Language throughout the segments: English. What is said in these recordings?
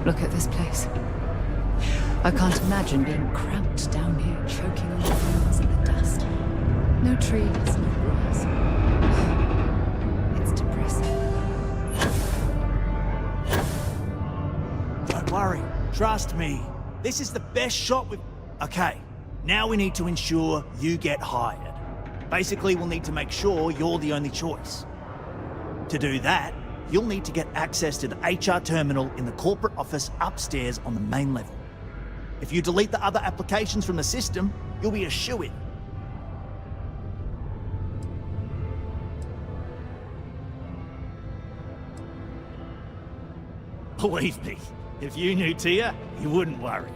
Look at this place. I can't imagine being cramped down here, choking on the fumes and the dust. No trees, no grass. It's depressing. Don't worry. Trust me. This is the best shot we've... Okay, now we need to ensure you get hired. Basically, we'll need to make sure you're the only choice. To do that, you'll need to get access to the HR terminal in the corporate office upstairs on the main level. If you delete the other applications from the system, you'll be a shoo-in. Believe me, if you knew Tia, you wouldn't worry.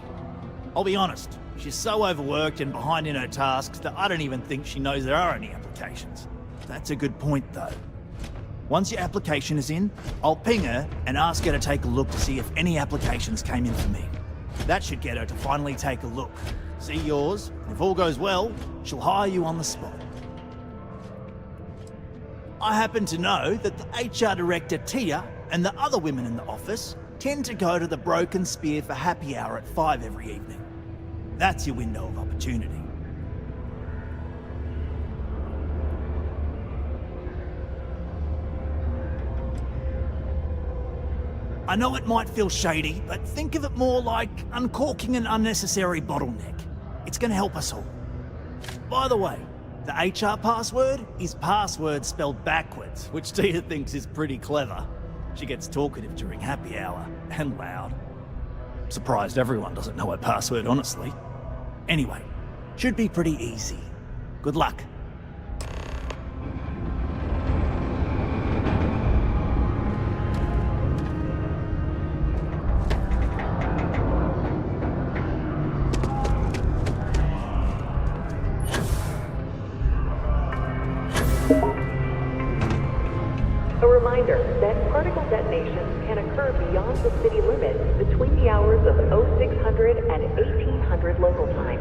I'll be honest, she's so overworked and behind in her tasks that I don't even think she knows there are any applications. That's a good point, though. Once your application is in, I'll ping her and ask her to take a look to see if any applications came in for me. That should get her to finally take a look. See yours, and if all goes well, she'll hire you on the spot. I happen to know that the HR director, Tia, and the other women in the office tend to go to the Broken Spear for happy hour at 5 every evening. That's your window of opportunity. I know it might feel shady, but think of it more like uncorking an unnecessary bottleneck. It's going to help us all. By the way, the HR password is password spelled backwards, which Tia thinks is pretty clever. She gets talkative during happy hour, and loud. Surprised everyone doesn't know her password, honestly. Anyway, should be pretty easy. Good luck. A reminder that particle detonations can occur beyond the city limits between the hours of 0600 and 1800 local time.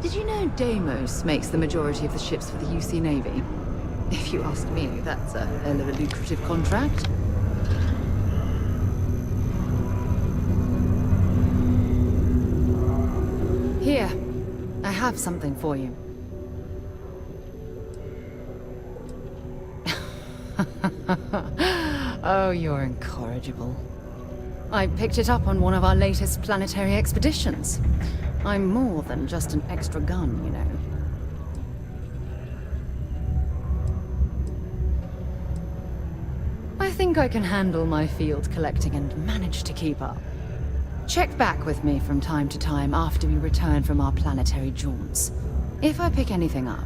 Did you know Deimos makes the majority of the ships for the UC Navy? If you ask me, that's a hell of a lucrative contract. Here, I have something for you. Oh, you're incorrigible. I picked it up on one of our latest planetary expeditions. I'm more than just an extra gun, you know. I think I can handle my field collecting and manage to keep up. Check back with me from time to time after we return from our planetary jaunts. If I pick anything up,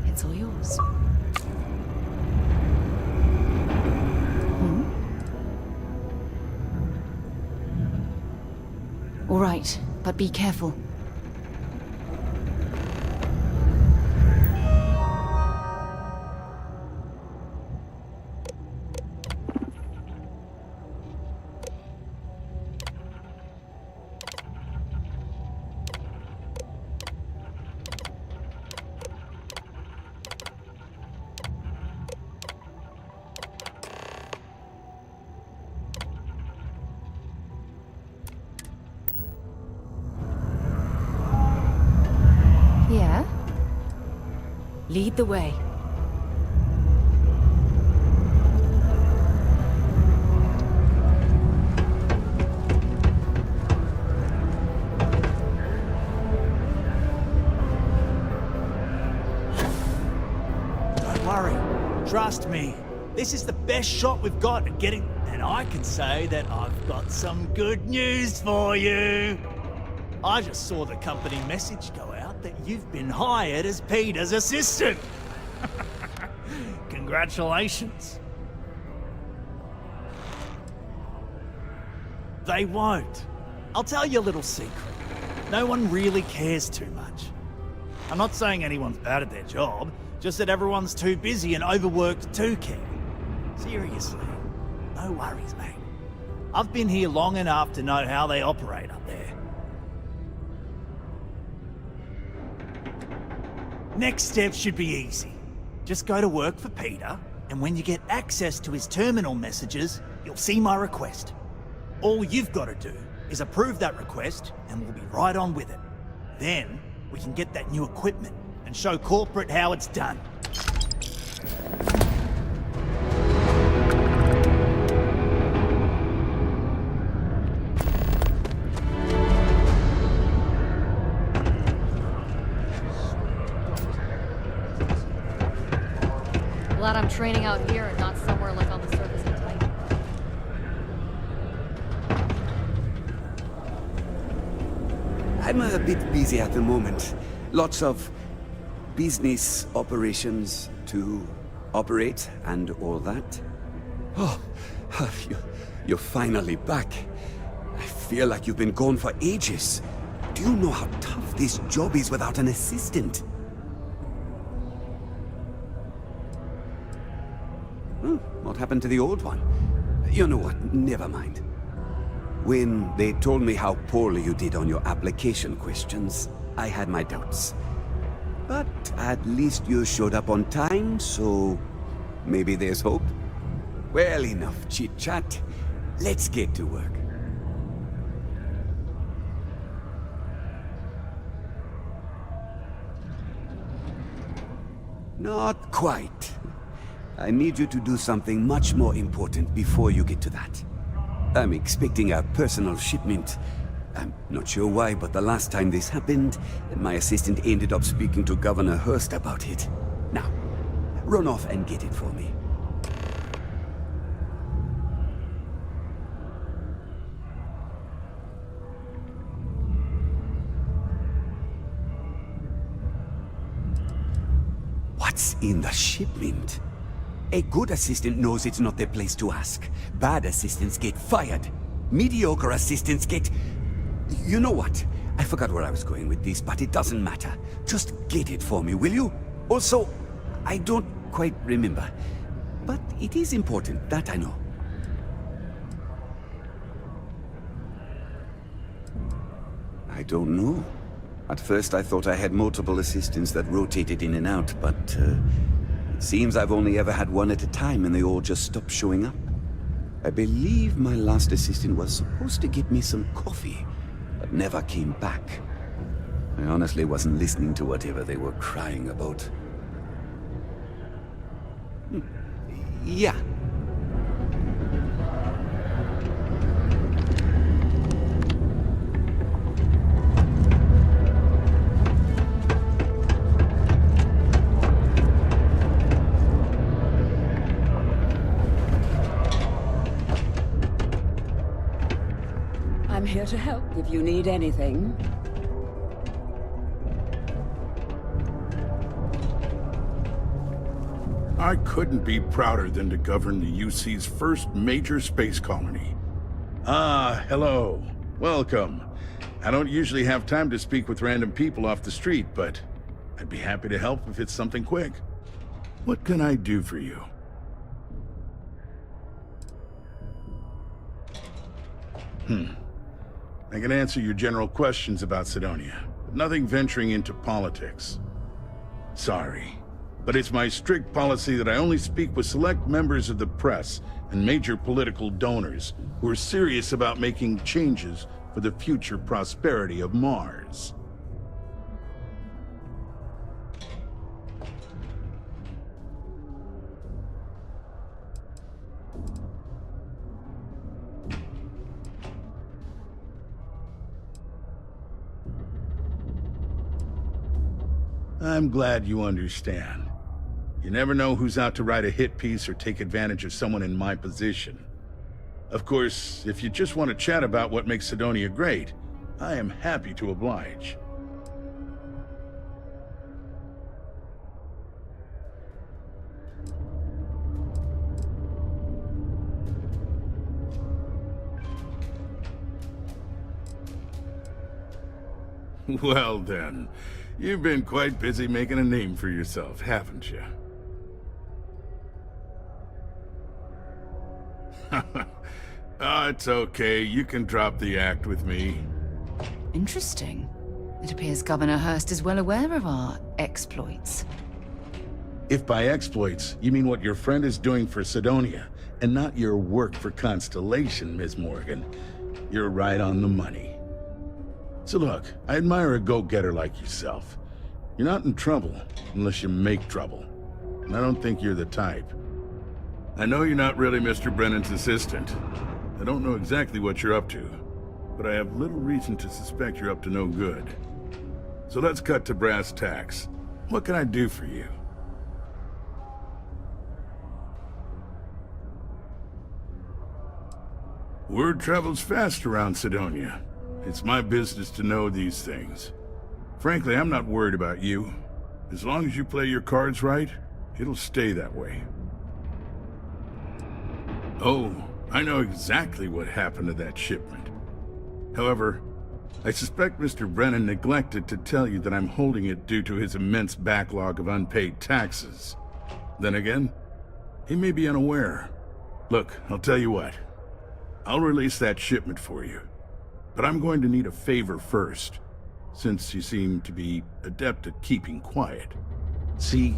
it's all yours. All right, but be careful. Yeah? Lead the way. Don't worry. Trust me. This is the best shot we've got at getting... And I can say that I've got some good news for you. I just saw the company message go out that you've been hired as Peter's assistant. Congratulations. They won't. I'll tell you a little secret. No one really cares too much. I'm not saying anyone's bad at their job, just that everyone's too busy and overworked to care. Seriously, no worries, mate. I've been here long enough to know how they operate up there. Next step should be easy. Just go to work for Peter, and when you get access to his terminal messages, you'll see my request. All you've got to do is approve that request, and we'll be right on with it. Then, we can get that new equipment and show corporate how it's done. Glad I'm training out here and not somewhere like on the surface of Titan. I'm a bit busy at the moment. Lots of business operations to operate and all that. Oh, you're finally back. I feel like you've been gone for ages. Do you know how tough this job is without an assistant? What happened to the old one? You know what, never mind. When they told me how poorly you did on your application questions, I had my doubts. But at least you showed up on time, so maybe there's hope. Well, enough chit-chat. Let's get to work. Not quite. I need you to do something much more important before you get to that. I'm expecting a personal shipment. I'm not sure why, but the last time this happened, my assistant ended up speaking to Governor Hurst about it. Now, run off and get it for me. What's in the shipment? A good assistant knows it's not their place to ask. Bad assistants get fired. Mediocre assistants get... You know what? I forgot where I was going with this, but it doesn't matter. Just get it for me, will you? Also, I don't quite remember. But it is important, that I know. I don't know. At first I thought I had multiple assistants that rotated in and out, but... It seems I've only ever had one at a time and they all just stopped showing up. I believe my last assistant was supposed to get me some coffee, but never came back. I honestly wasn't listening to whatever they were crying about. Yeah. I'm here to help if you need anything. I couldn't be prouder than to govern the UC's first major space colony. Ah, hello. Welcome. I don't usually have time to speak with random people off the street, but I'd be happy to help if it's something quick. What can I do for you? I can answer your general questions about Cydonia, but nothing venturing into politics. Sorry, but it's my strict policy that I only speak with select members of the press and major political donors who are serious about making changes for the future prosperity of Mars. I'm glad you understand. You never know who's out to write a hit piece or take advantage of someone in my position. Of course, if you just want to chat about what makes Cydonia great, I am happy to oblige. Well then, you've been quite busy making a name for yourself, haven't you? Oh, it's okay. You can drop the act with me. Interesting. It appears Governor Hurst is well aware of our exploits. If by exploits, you mean what your friend is doing for Sidonia, and not your work for Constellation, Ms. Morgan, you're right on the money. So look, I admire a go-getter like yourself. You're not in trouble unless you make trouble. And I don't think you're the type. I know you're not really Mr. Brennan's assistant. I don't know exactly what you're up to, but I have little reason to suspect you're up to no good. So let's cut to brass tacks. What can I do for you? Word travels fast around Sidonia. It's my business to know these things. Frankly, I'm not worried about you. As long as you play your cards right, it'll stay that way. Oh, I know exactly what happened to that shipment. However, I suspect Mr. Brennan neglected to tell you that I'm holding it due to his immense backlog of unpaid taxes. Then again, he may be unaware. Look, I'll tell you what. I'll release that shipment for you. But I'm going to need a favor first, since you seem to be adept at keeping quiet. See,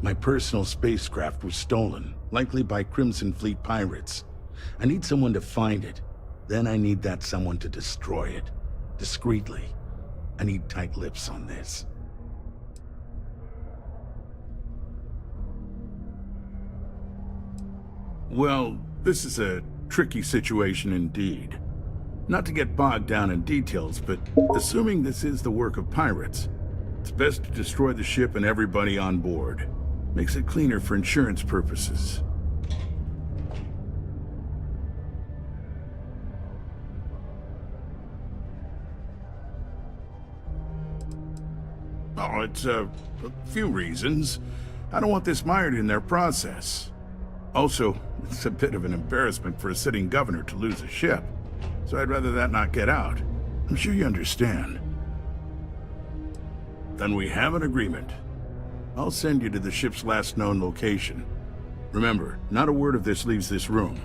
my personal spacecraft was stolen, likely by Crimson Fleet pirates. I need someone to find it. Then I need that someone to destroy it. Discreetly. I need tight lips on this. Well, this is a tricky situation indeed. Not to get bogged down in details, but assuming this is the work of pirates, it's best to destroy the ship and everybody on board. Makes it cleaner for insurance purposes. Oh, it's a few reasons. I don't want this mired in their process. Also, it's a bit of an embarrassment for a sitting governor to lose a ship, so I'd rather that not get out. I'm sure you understand. Then we have an agreement. I'll send you to the ship's last known location. Remember, not a word of this leaves this room.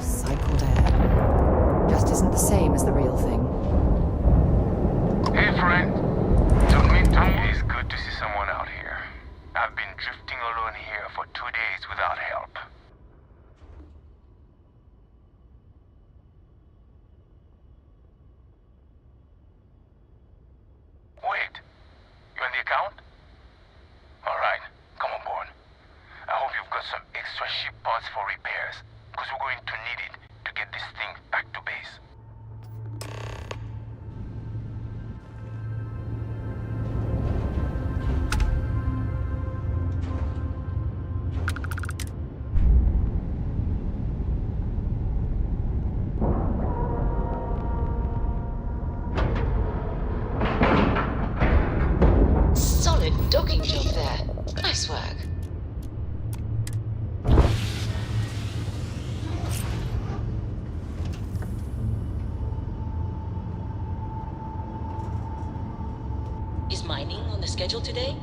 Cycled air. Just isn't the same as the real thing. Hey, friend. To meet you. It's good to see someone out here. I've been drifting alone here for 2 days without help. Wait. You on the account? Alright, come on board. I hope you've got some extra ship parts for repairs, because we're going to need it to get this thing back to base. Solid docking job there. Nice work. Is mining on the schedule today?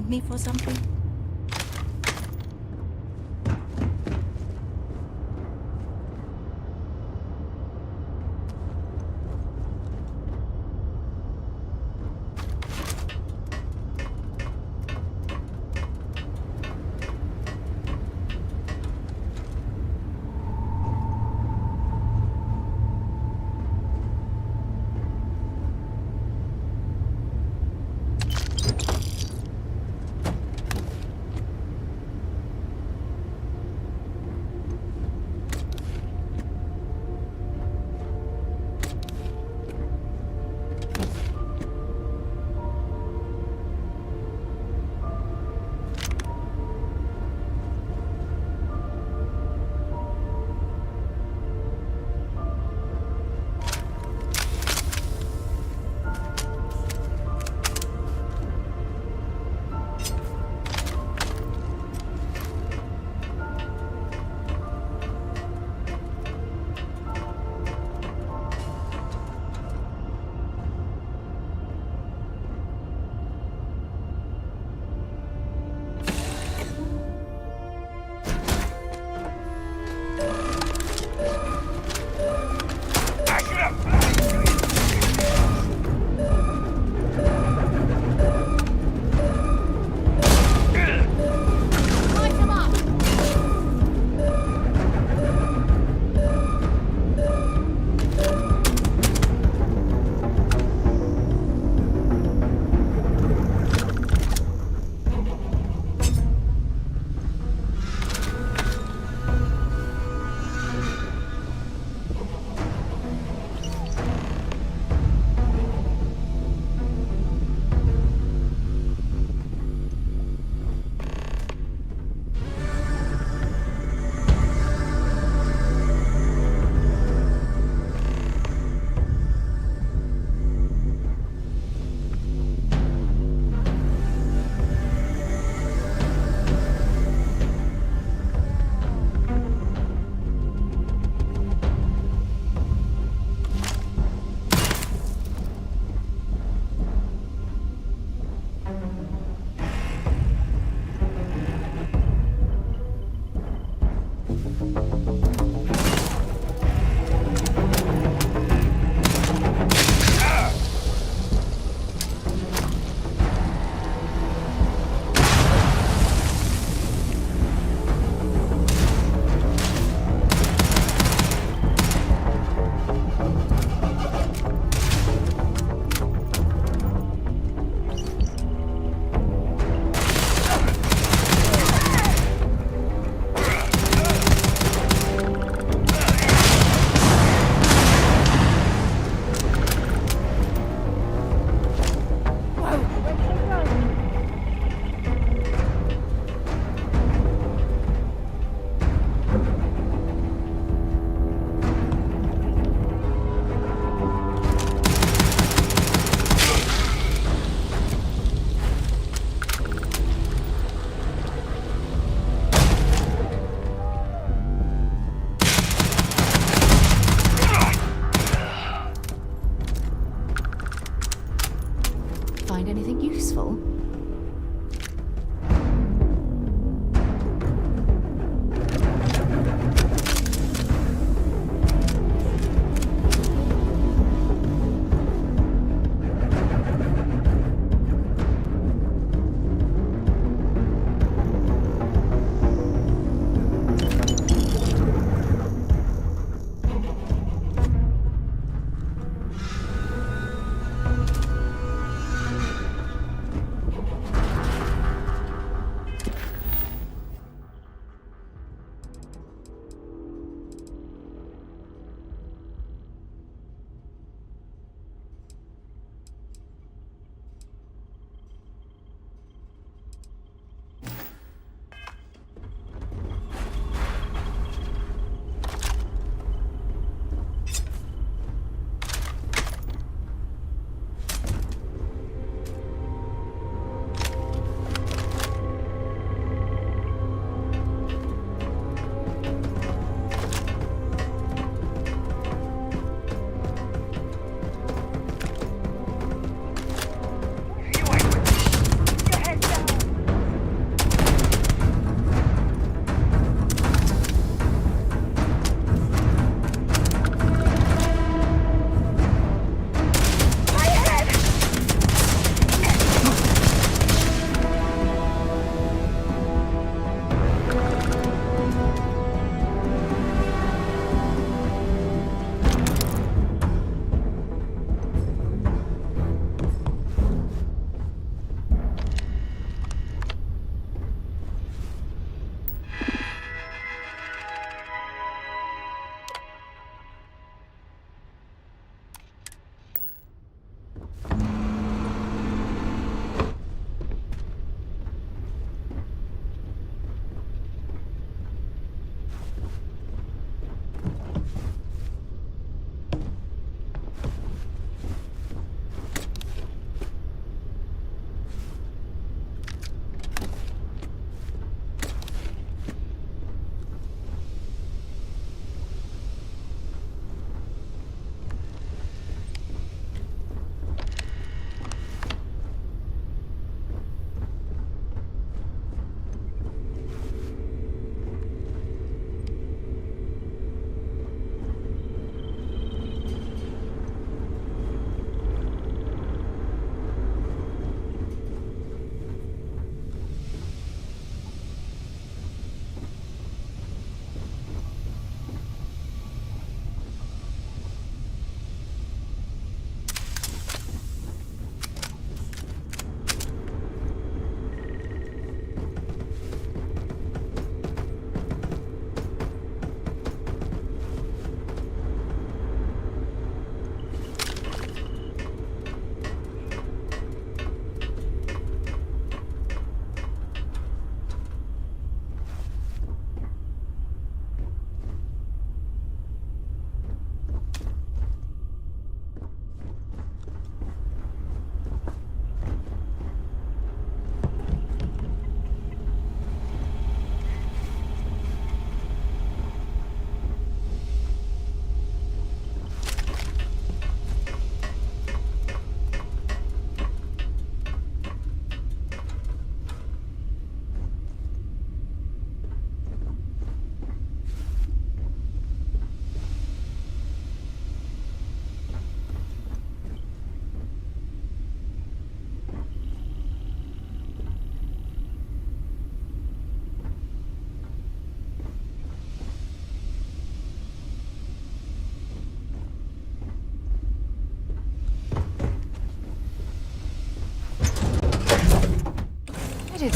need me for something?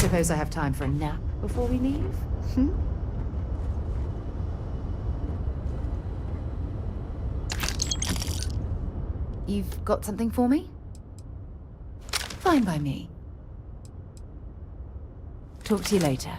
Suppose I have time for a nap before we leave? You've got something for me? Fine by me. Talk to you later.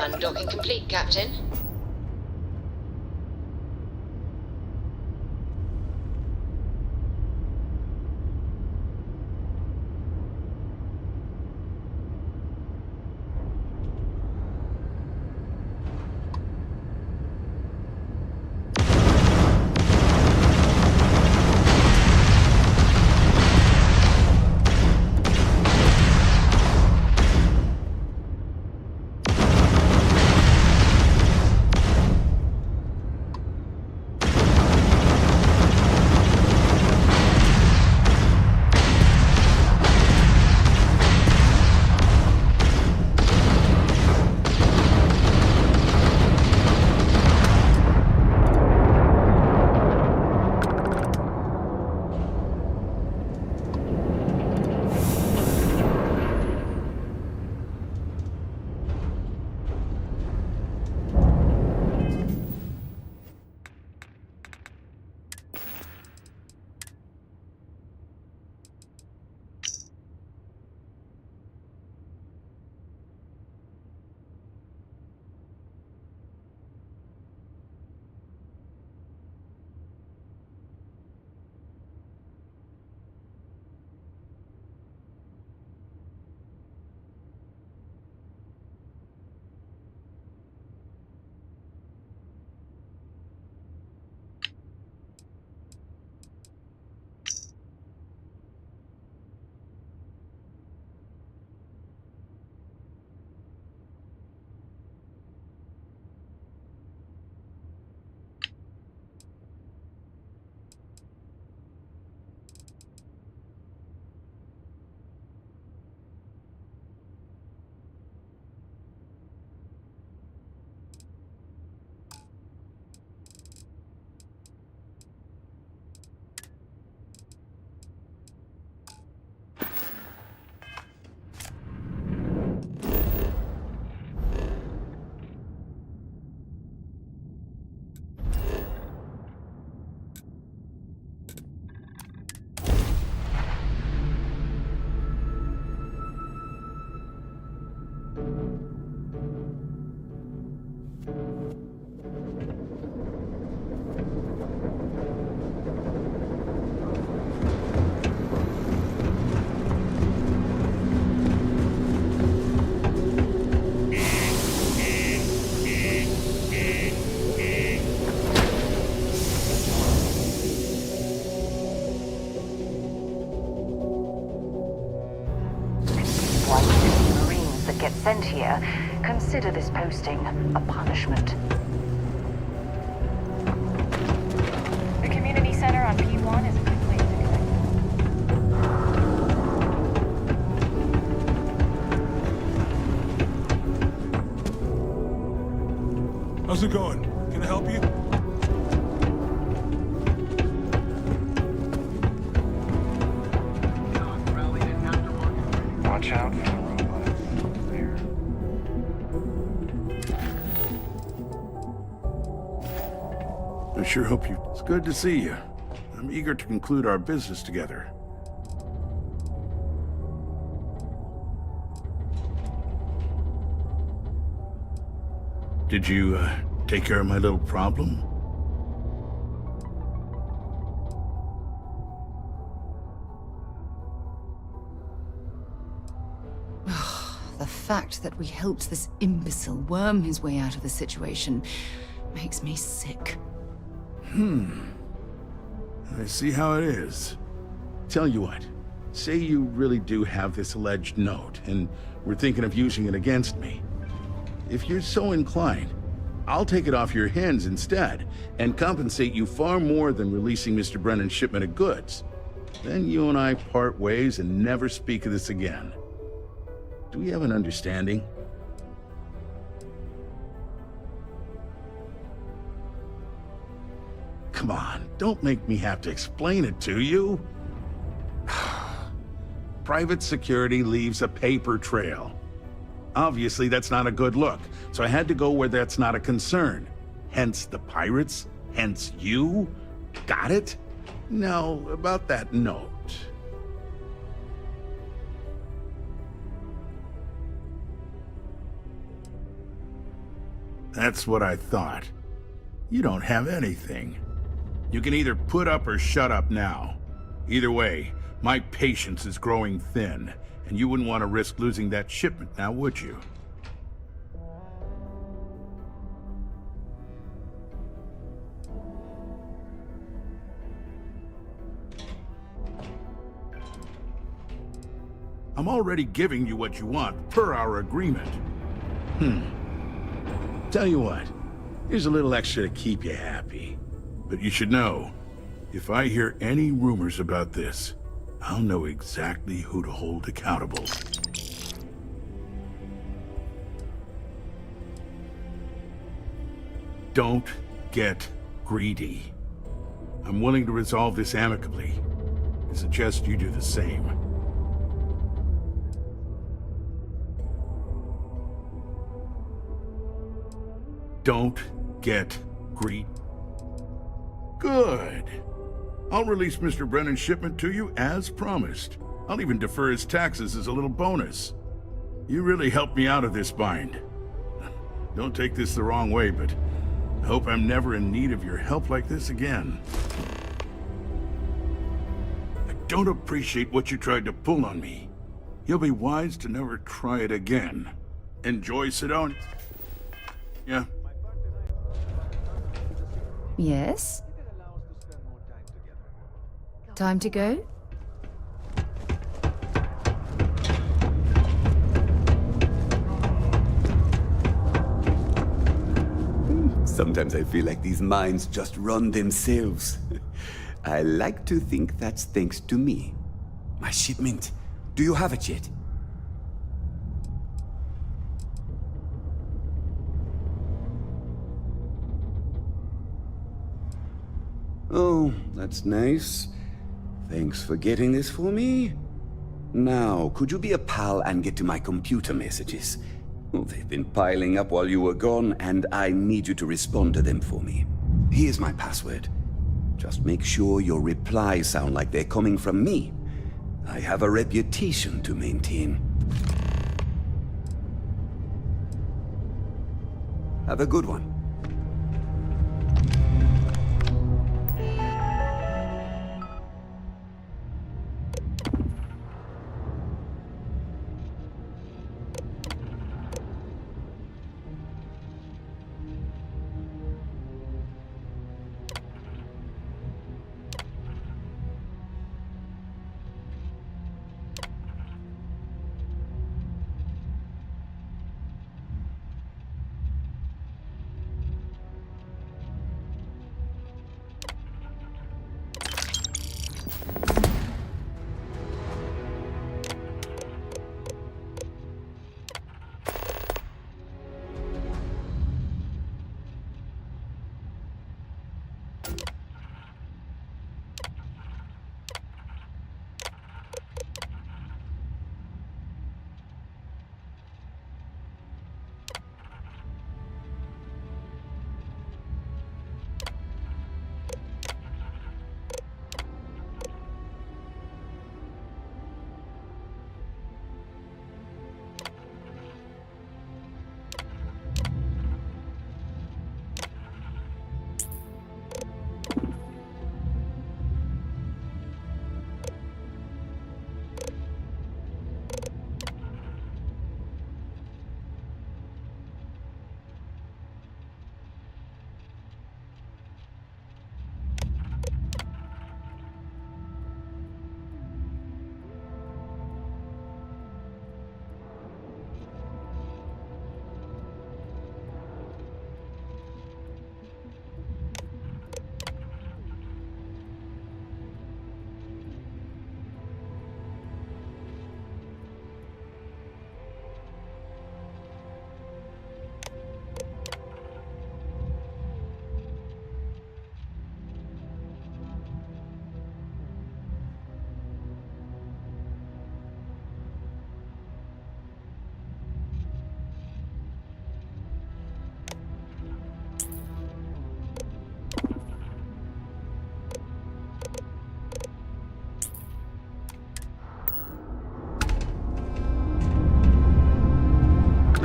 Undocking complete, Captain. Get sent here, consider this posting a punishment. The community center on P1 is a good place to connect. How's it going? Can I help you? Watch out for the robots. I sure hope you... It's good to see you. I'm eager to conclude our business together. Did you, take care of my little problem? The fact that we helped this imbecile worm his way out of the situation makes me sick. I see how it is. Tell you what, say you really do have this alleged note, and were thinking of using it against me. If you're so inclined, I'll take it off your hands instead, and compensate you far more than releasing Mr. Brennan's shipment of goods. Then you and I part ways and never speak of this again. Do we have an understanding? Come on, don't make me have to explain it to you. Private security leaves a paper trail. Obviously, that's not a good look, so I had to go where that's not a concern. Hence the pirates, hence you. Got it? Now, about that note. That's what I thought. You don't have anything. You can either put up or shut up now. Either way, my patience is growing thin, and you wouldn't want to risk losing that shipment now, would you? I'm already giving you what you want, per our agreement. Tell you what, here's a little extra to keep you happy. But you should know, if I hear any rumors about this, I'll know exactly who to hold accountable. Don't get greedy. I'm willing to resolve this amicably. I suggest you do the same. Don't get greedy. Good. I'll release Mr. Brennan's shipment to you as promised. I'll even defer his taxes as a little bonus. You really helped me out of this bind. Don't take this the wrong way, but I hope I'm never in need of your help like this again. I don't appreciate what you tried to pull on me. You'll be wise to never try it again. Enjoy Sidonia. Yeah. Yes? Time to go? Sometimes I feel like these mines just run themselves. I like to think that's thanks to me. My shipment. Do you have it yet? Oh, that's nice. Thanks for getting this for me. Now, could you be a pal and get to my computer messages? Well, they've been piling up while you were gone, and I need you to respond to them for me. Here's my password. Just make sure your replies sound like they're coming from me. I have a reputation to maintain. Have a good one.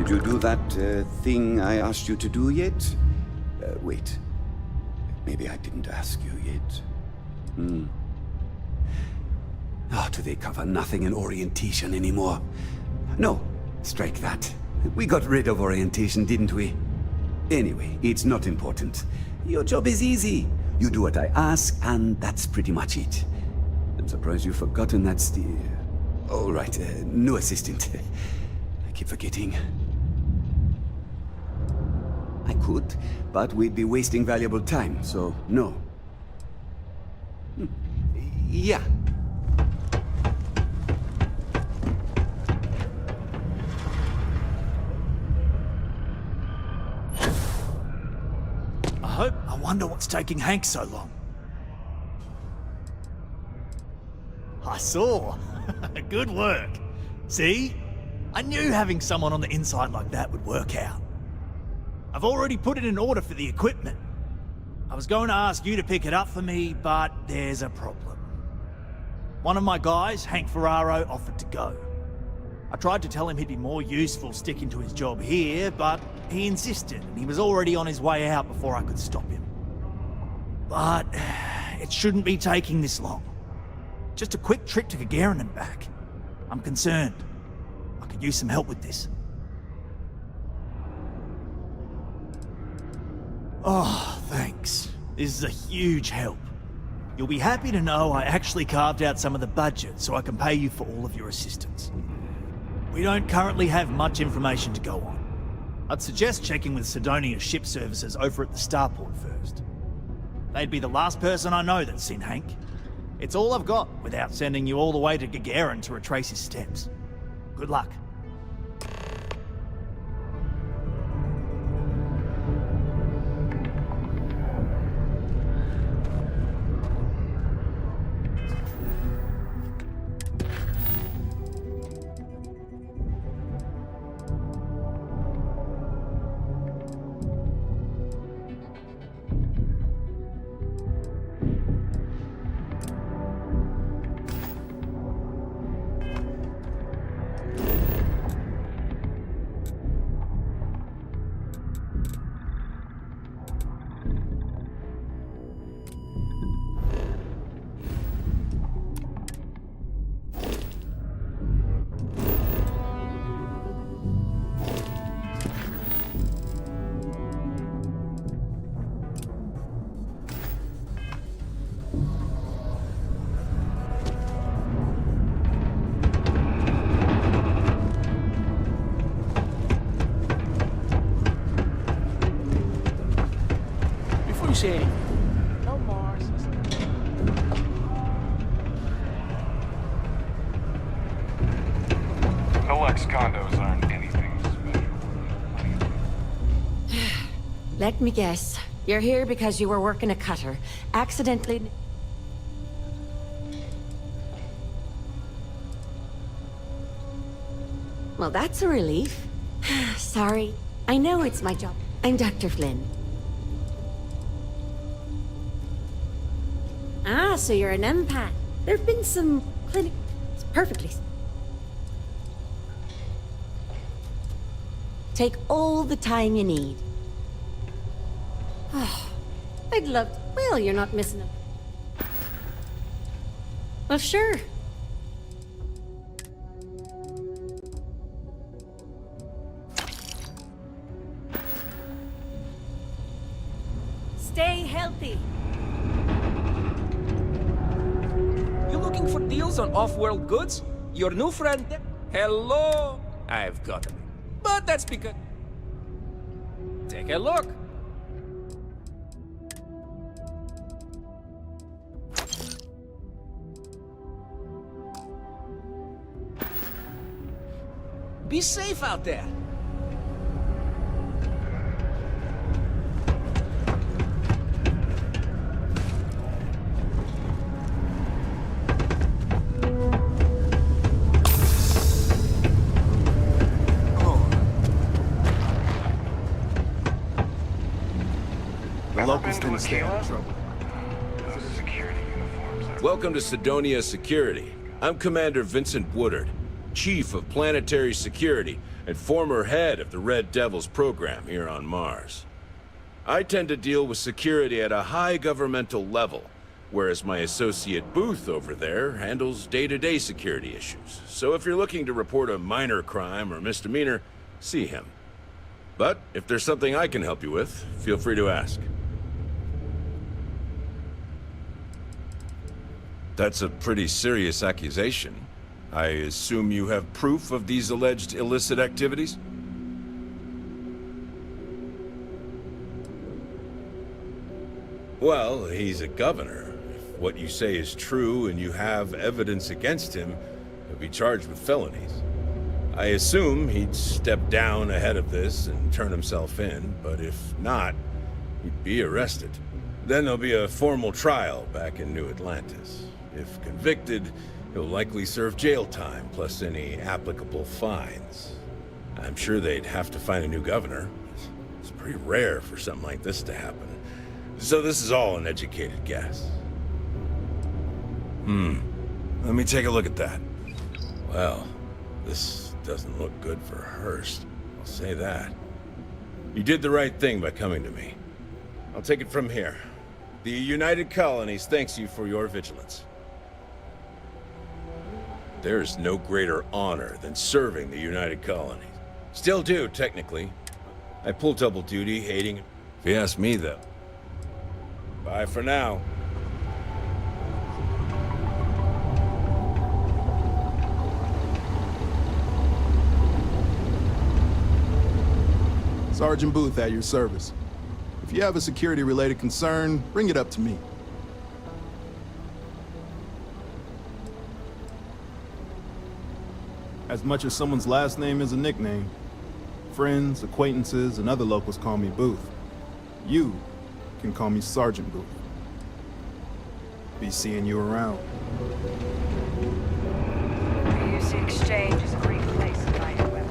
Did you do that thing I asked you to do yet? Wait. Maybe I didn't ask you yet. Oh, do they cover nothing in orientation anymore? No, strike that. We got rid of orientation, didn't we? Anyway, it's not important. Your job is easy. You do what I ask, and that's pretty much it. I'm surprised you've forgotten that's the... Oh, right, new assistant. I keep forgetting. I could, but we'd be wasting valuable time, so no. Yeah. I wonder what's taking Hank so long. I saw. Good work. See? I knew having someone on the inside like that would work out. I've already put it in order for the equipment. I was going to ask you to pick it up for me, but there's a problem. One of my guys, Hank Ferraro, offered to go. I tried to tell him he'd be more useful sticking to his job here, but he insisted, and he was already on his way out before I could stop him. But it shouldn't be taking this long. Just a quick trip to Gagarin and back. I'm concerned. I could use some help with this. Oh, thanks. This is a huge help. You'll be happy to know I actually carved out some of the budget so I can pay you for all of your assistance. We don't currently have much information to go on. I'd suggest checking with Sidonia's ship services over at the starport first. They'd be the last person I know that's seen Hank. It's all I've got without sending you all the way to Gagarin to retrace his steps. Good luck. No Mars. No ex-condos aren't anything special. Let me guess. You're here because you were working a cutter. Accidentally... Well, that's a relief. Sorry. I know it's my job. I'm Dr. Flynn. Ah, so you're an empath. There have been some clinic... Perfectly. Take all the time you need. Oh, I'd love to... Well, you're not missing them. Well, sure. Stay healthy. You looking for deals on off-world goods? Your new friend... Hello? I've got him. But that's because... Take a look. Be safe out there. Locals didn't stay out of trouble. Welcome to Sidonia Security. I'm Commander Vincent Woodard. Chief of Planetary Security and former head of the Red Devils program here on Mars. I tend to deal with security at a high governmental level, whereas my associate Booth over there handles day-to-day security issues. So if you're looking to report a minor crime or misdemeanor, see him. But if there's something I can help you with, feel free to ask. That's a pretty serious accusation. I assume you have proof of these alleged illicit activities? Well, he's a governor. If what you say is true and you have evidence against him, he'll be charged with felonies. I assume he'd step down ahead of this and turn himself in, but if not, he'd be arrested. Then there'll be a formal trial back in New Atlantis. If convicted, he'll likely serve jail time, plus any applicable fines. I'm sure they'd have to find a new governor. It's pretty rare for something like this to happen. So this is all an educated guess. Let me take a look at that. Well, this doesn't look good for Hurst. I'll say that. You did the right thing by coming to me. I'll take it from here. The United Colonies thanks you for your vigilance. There's no greater honor than serving the United Colonies. Still do, technically. I pull double duty, hating... If you ask me, though. Bye for now. Sergeant Booth at your service. If you have a security-related concern, bring it up to me. As much as someone's last name is a nickname, friends, acquaintances, and other locals call me Booth. You can call me Sergeant Booth. Be seeing you around. The UC Exchange is a great place to find a weapon.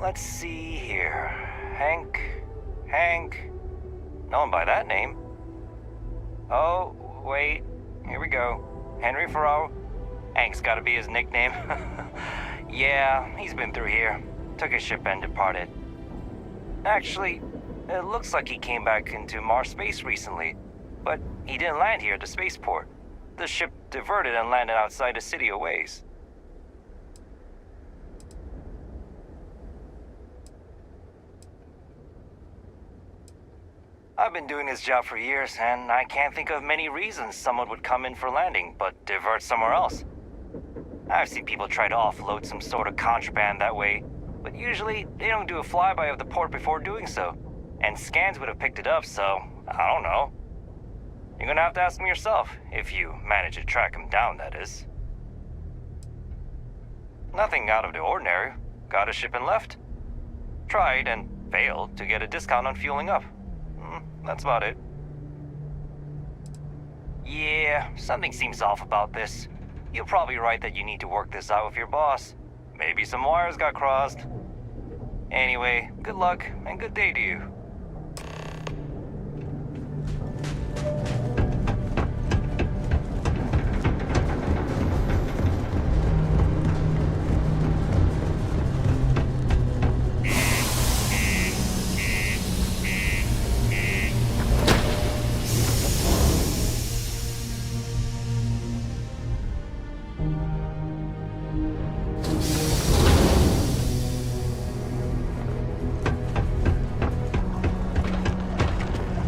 Let's see here. Hank. No one by that name. Oh, wait. Here we go. Henry Farrell. Hank's gotta be his nickname. Yeah, he's been through here. Took his ship and departed. Actually, it looks like he came back into Mars space recently, but he didn't land here at the spaceport. The ship diverted and landed outside the city a ways. I've been doing this job for years, and I can't think of many reasons someone would come in for landing, but divert somewhere else. I've seen people try to offload some sort of contraband that way, but usually they don't do a flyby of the port before doing so. And scans would have picked it up, so I don't know. You're gonna have to ask them yourself, if you manage to track him down, that is. Nothing out of the ordinary. Got a ship and left. Tried and failed to get a discount on fueling up. That's about it. Yeah, something seems off about this. You're probably right that you need to work this out with your boss. Maybe some wires got crossed. Anyway, good luck and good day to you.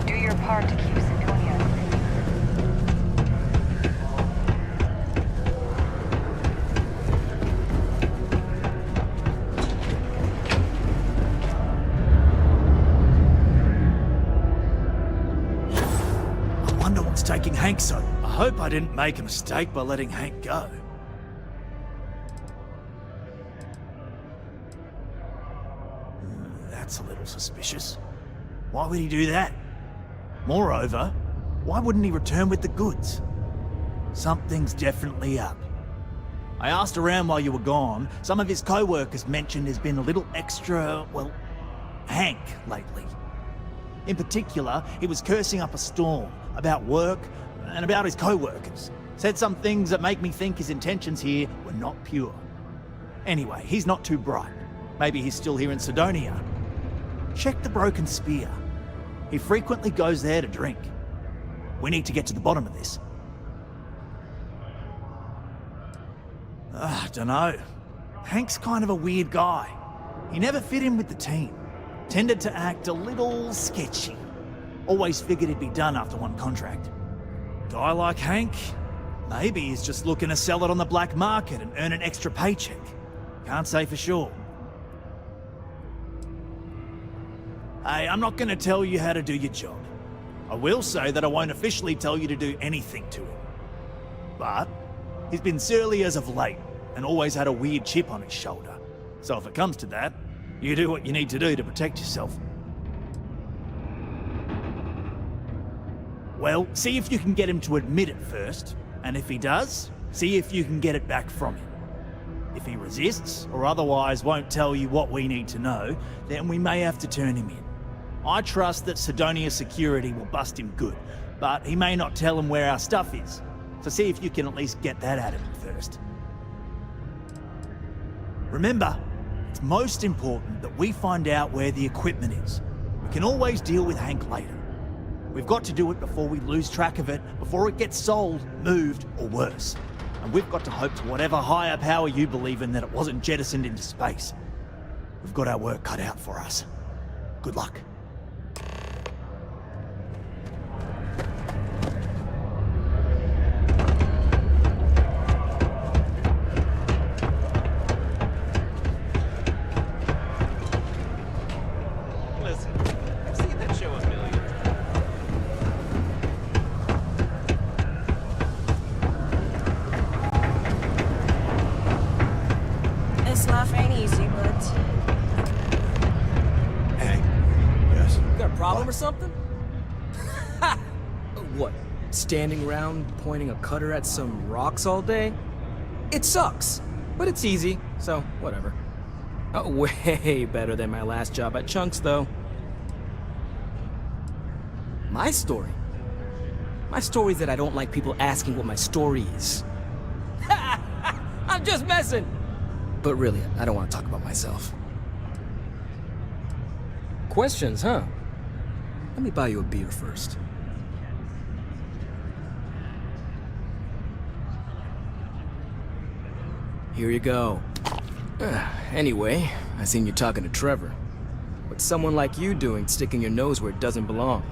Do your part to keep Sidonia free. I wonder what's taking Hank so. I hope I didn't make a mistake by letting Hank go. That's a little suspicious. Why would he do that? Moreover, why wouldn't he return with the goods? Something's definitely up. I asked around while you were gone. Some of his co-workers mentioned there's been a little extra, well, Hank lately. In particular, he was cursing up a storm about work and about his co-workers. Said some things that make me think his intentions here were not pure. Anyway, he's not too bright. Maybe he's still here in Sidonia. Check the Broken Spear. He frequently goes there to drink. We need to get to the bottom of this. Dunno. Hank's kind of a weird guy. He never fit in with the team. Tended to act a little sketchy. Always figured he'd be done after one contract. Guy like Hank, maybe he's just looking to sell it on the black market and earn an extra paycheck. Can't say for sure. Hey, I'm not going to tell you how to do your job. I will say that I won't officially tell you to do anything to him. But he's been surly as of late and always had a weird chip on his shoulder. So if it comes to that, you do what you need to do to protect yourself. Well, see if you can get him to admit it first, and if he does, see if you can get it back from him. If he resists, or otherwise won't tell you what we need to know, then we may have to turn him in. I trust that Sidonia security will bust him good, but he may not tell him where our stuff is. So see if you can at least get that out of him first. Remember, it's most important that we find out where the equipment is. We can always deal with Hank later. We've got to do it before we lose track of it, before it gets sold, moved, or worse. And we've got to hope to whatever higher power you believe in that it wasn't jettisoned into space. We've got our work cut out for us. Good luck. Life ain't easy, but... Hey. Yes? You got a problem or something? What? Standing around pointing a cutter at some rocks all day? It sucks, but it's easy, so whatever. Way better than my last job at Chunks, though. My story? My story's that I don't like people asking what my story is. I'm just messing! But really, I don't want to talk about myself. Questions, huh? Let me buy you a beer first. Here you go. Anyway, I seen you talking to Trevor. What's someone like you doing sticking your nose where it doesn't belong?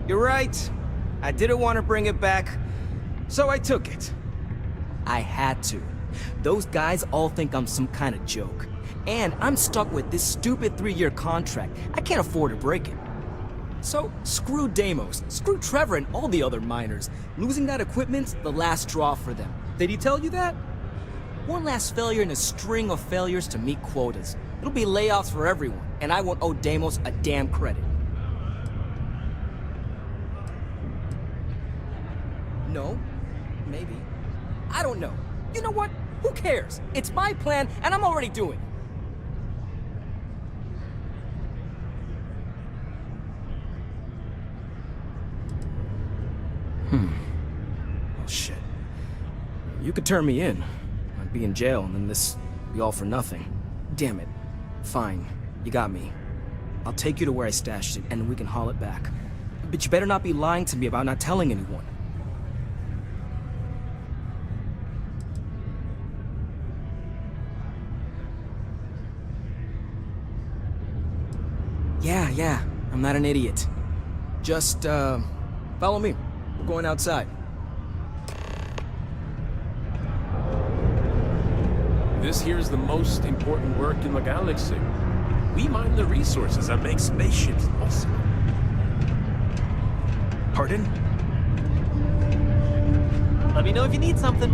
You're right. I didn't want to bring it back, so I took it. I had to. Those guys all think I'm some kind of joke. And I'm stuck with this stupid 3-year contract. I can't afford to break it. So, screw Deimos, screw Trevor and all the other miners. Losing that equipment's the last straw for them. Did he tell you that? One last failure in a string of failures to meet quotas. It'll be layoffs for everyone, and I won't owe Deimos a damn credit. No, maybe. I don't know. You know what? Who cares? It's my plan, and I'm already doing it. Oh, shit. You could turn me in. I'd be in jail, and then this would be all for nothing. Damn it. Fine. You got me. I'll take you to where I stashed it, and we can haul it back. But you better not be lying to me about not telling anyone. Yeah, I'm not an idiot. Just, follow me. We're going outside. This here's the most important work in the galaxy. We mine the resources that make spaceships possible. Pardon? Let me know if you need something.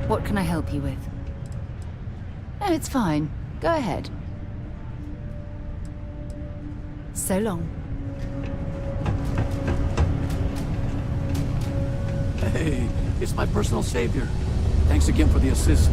What can I help you with? No, it's fine. Go ahead. So long. Hey, it's my personal savior. Thanks again for the assist.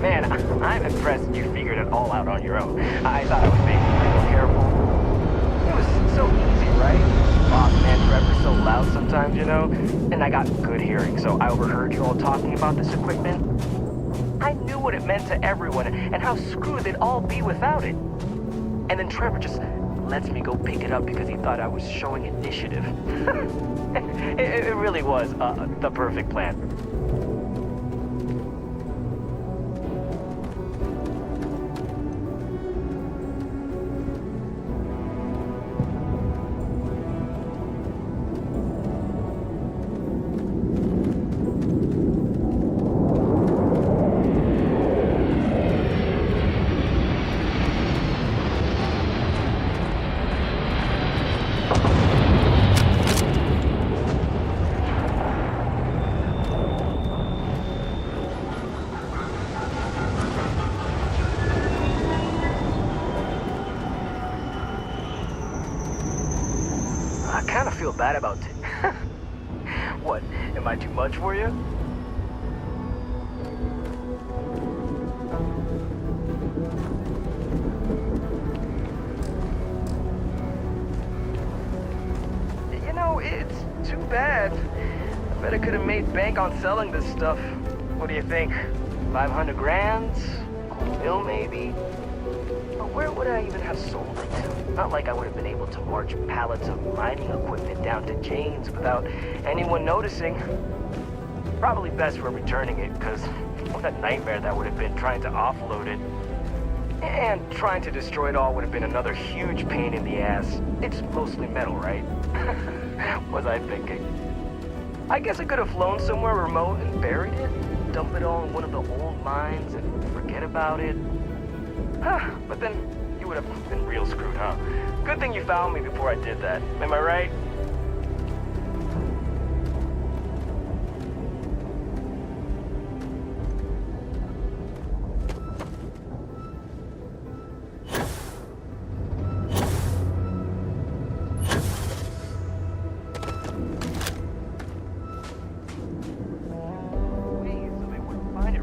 Man, I'm impressed you figured it all out on your own. I thought I was being real careful. It was so easy, right? Boss man Trevor's so loud sometimes, you know? And I got good hearing, so I overheard you all talking about this equipment. I knew what it meant to everyone and how screwed they'd all be without it. And then Trevor just lets me go pick it up because he thought I was showing initiative. It really was the perfect plan. I kind of feel bad about it. What, am I too much for you? You know, it's too bad. I bet I could have made bank on selling this stuff. What do you think? 500 grand? Cool bill, maybe? But where would I even have sold it? Not like I would have been able to march pallets of mining equipment down to Jane's without anyone noticing. Probably best for returning it, because what a nightmare that would have been trying to offload it. And trying to destroy it all would have been another huge pain in the ass. It's mostly metal, right? Was I thinking? I guess I could have flown somewhere remote and buried it, dump it all in one of the old mines and forget about it. But then you would have been real screwed, huh? Good thing you found me before I did that. Am I right?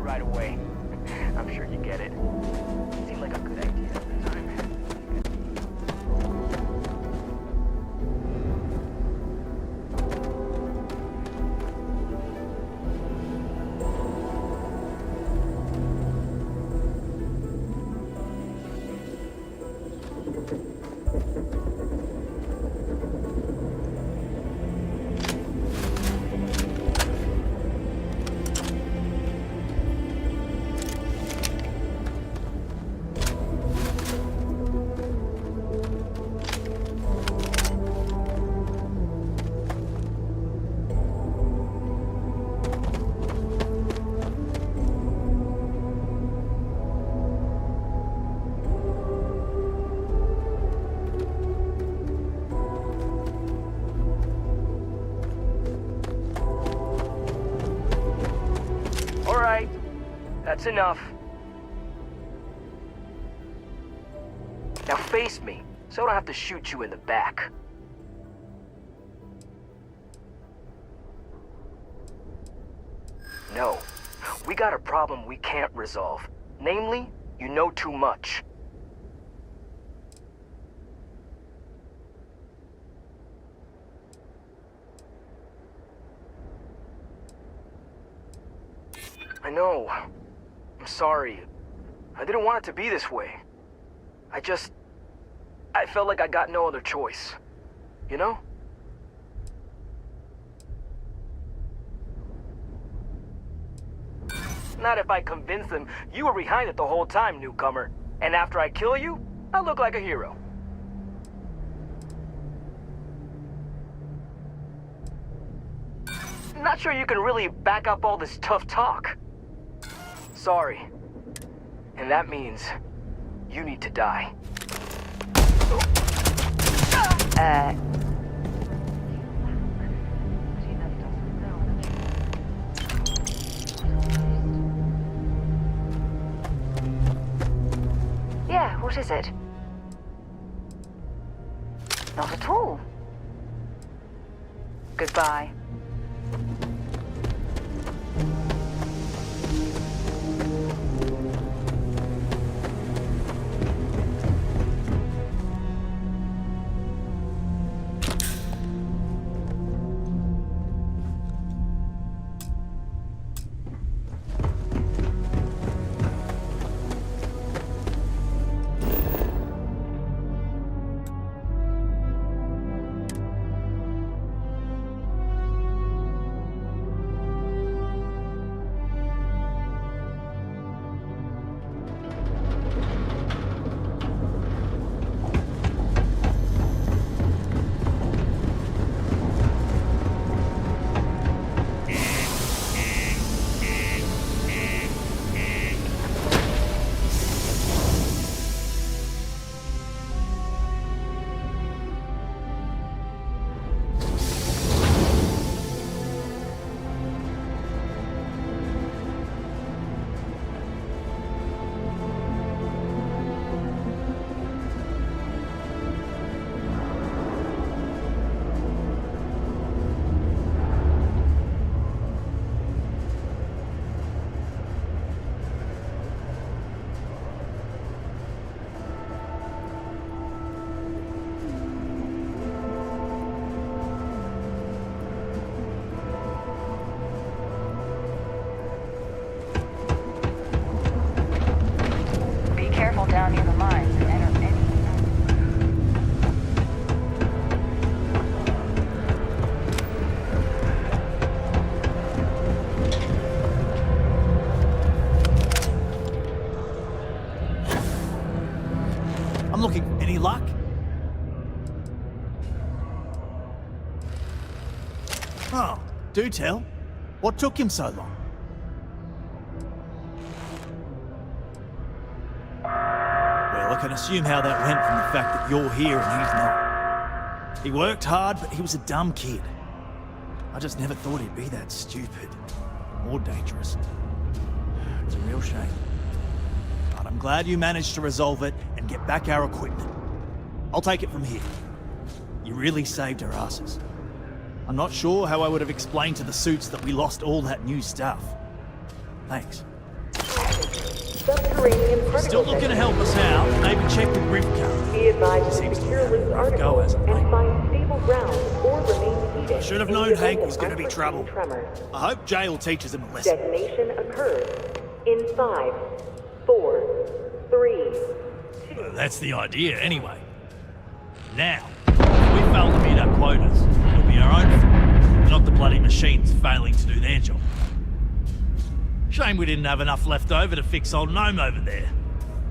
Right away. I'm sure you get it. Seemed like a good idea at the time. That's enough. Now face me, so I don't have to shoot you in the back. No, we got a problem we can't resolve. Namely, you know too much. I know. I'm sorry. I didn't want it to be this way. I felt like I got no other choice. You know? Not if I convince them you were behind it the whole time, newcomer. And after I kill you, I look like a hero. Not sure you can really back up all this tough talk. Sorry. And that means you need to die. Yeah, what is it? Not at all. Goodbye. Oh, do tell. What took him so long? Well, I can assume how that went from the fact that you're here and he's not. He worked hard, but he was a dumb kid. I just never thought he'd be that stupid. More dangerous. It's a real shame. But I'm glad you managed to resolve it and get back our equipment. I'll take it from here. You really saved our asses. I'm not sure how I would have explained to the suits that we lost all that new stuff. Thanks. Subterranean particle Still looking to help us out? Maybe check with Rivka. Be advised to Seems to secure have a loose rough go articles as of and late. find stable ground or remain seated. I should have in the known Hank event was of going to be trouble. tremors. I hope jail teaches him a lesson. Detonation occurs in 5, 4, 3, 2. That's the idea, anyway. Now, if we fail to meet our quotas, it'll be our own fault, not the bloody machines failing to do their job. Shame we didn't have enough left over to fix old Gnome over there.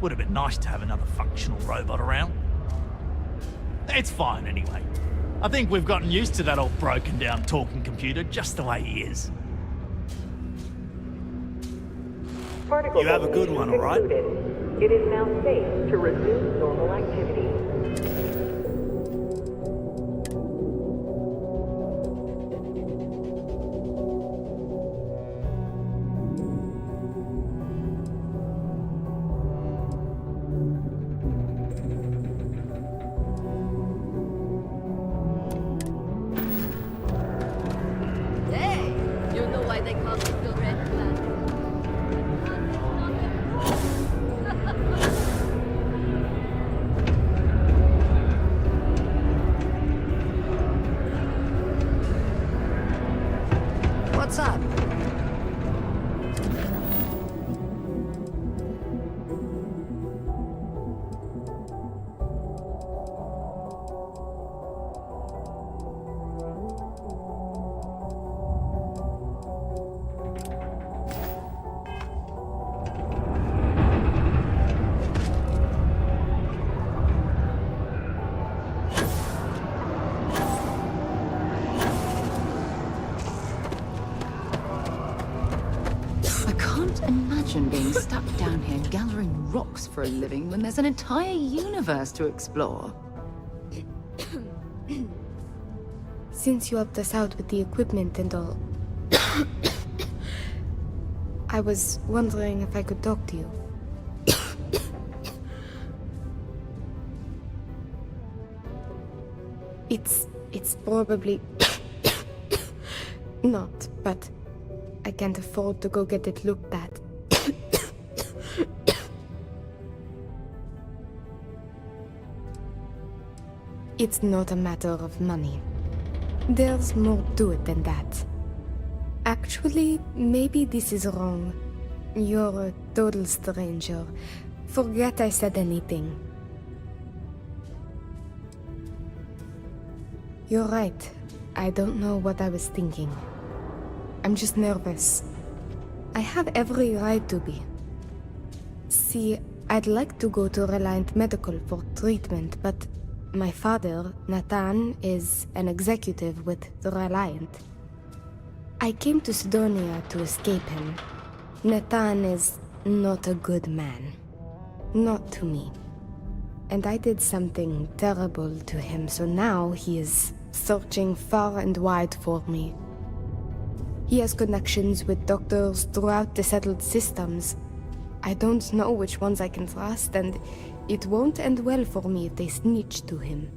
Would have been nice to have another functional robot around. It's fine anyway. I think we've gotten used to that old broken down talking computer just the way he is. Particle You have a good one, all right? concluded. It is now safe to resume normal activity. Hey, you know why they call it the Red Planet? What's up? I can't imagine being stuck down here gathering rocks for a living when there's an entire universe to explore. Since you helped us out with the equipment and all, I was wondering if I could talk to you. It's probably not, but I can't afford to go get it looked at. It's not a matter of money. There's more to it than that. Actually, maybe this is wrong. You're a total stranger. Forget I said anything. You're right. I don't know what I was thinking. I'm just nervous. I have every right to be. See, I'd like to go to Reliant Medical for treatment, but my father, Nathan, is an executive with the Reliant. I came to Sidonia to escape him. Nathan is not a good man. Not to me. And I did something terrible to him, so now he is searching far and wide for me. He has connections with doctors throughout the settled systems. I don't know which ones I can trust, and it won't end well for me if they snitch to him.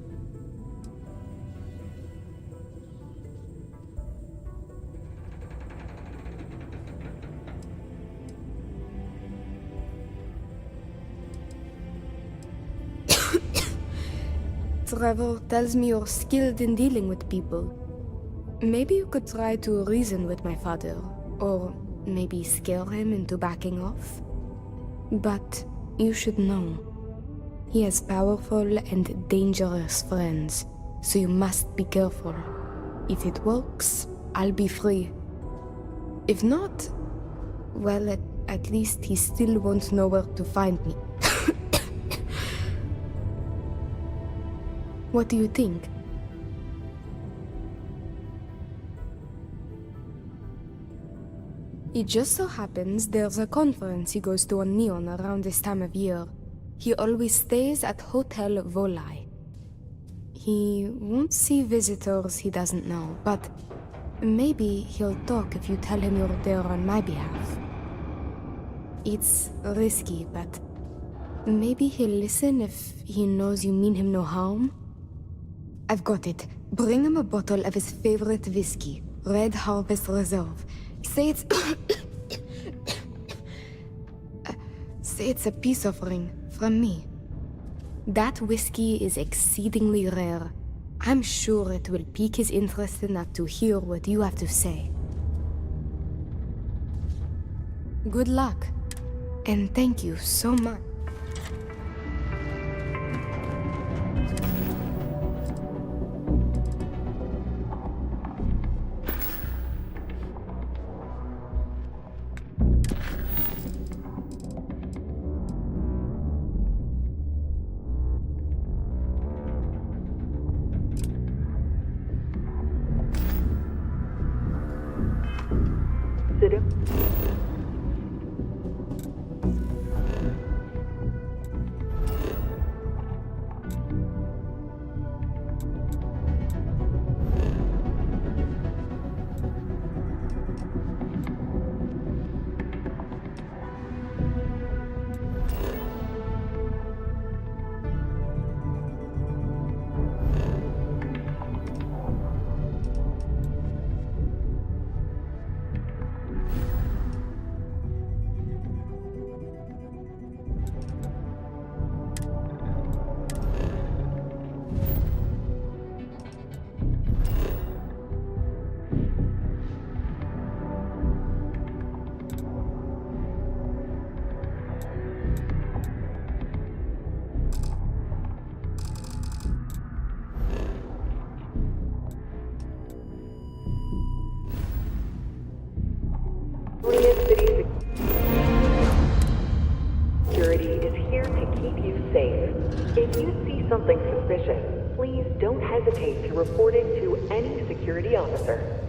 Trevor tells me you're skilled in dealing with people. Maybe you could try to reason with my father, or maybe scare him into backing off. But you should know, he has powerful and dangerous friends, so you must be careful. If it works, I'll be free. If not, well, at least he still won't know where to find me. What do you think? It just so happens there's a conference he goes to on Neon around this time of year. He always stays at Hotel Volai. He won't see visitors he doesn't know, but maybe he'll talk if you tell him you're there on my behalf. It's risky, but maybe he'll listen if he knows you mean him no harm. I've got it. Bring him a bottle of his favorite whiskey, Red Harvest Reserve. Say it's... say it's a peace offering from me. That whiskey is exceedingly rare. I'm sure it will pique his interest enough to hear what you have to say. Good luck, and thank you so much. Security is here to keep you safe. If you see something suspicious, please don't hesitate to report it to any security officer.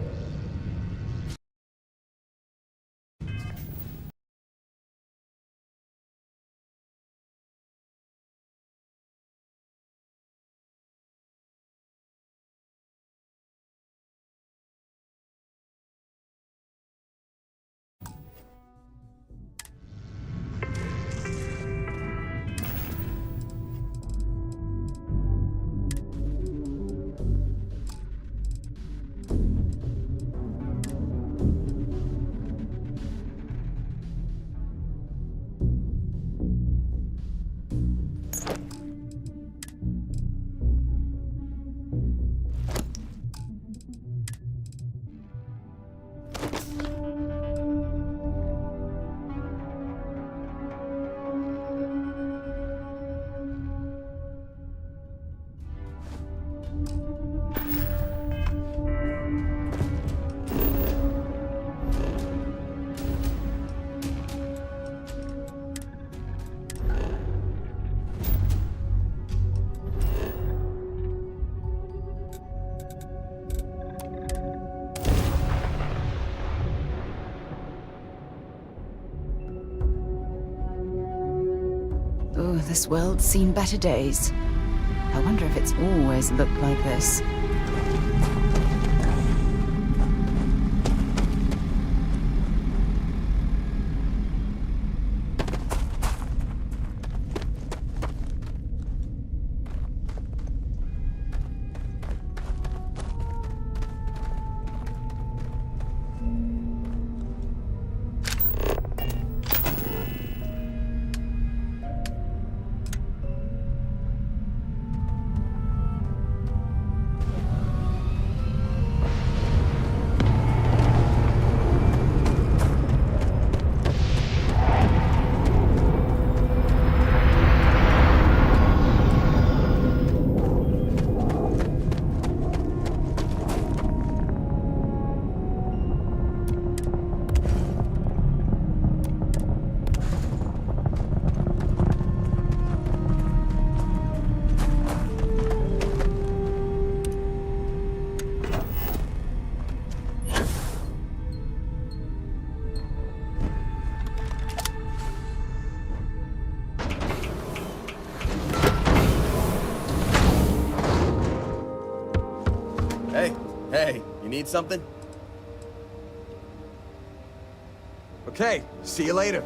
Oh, this world's seen better days. I wonder if it's always looked like this. Hey, you need something? Okay, see you later.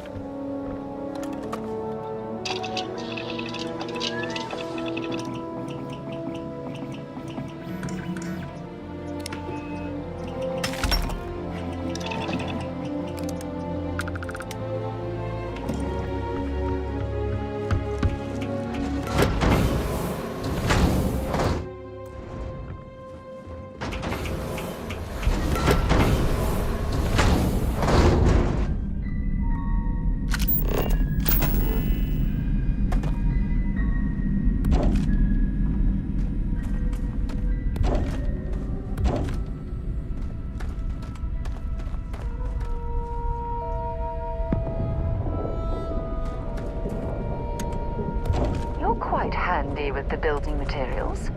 You're quite handy with the building materials.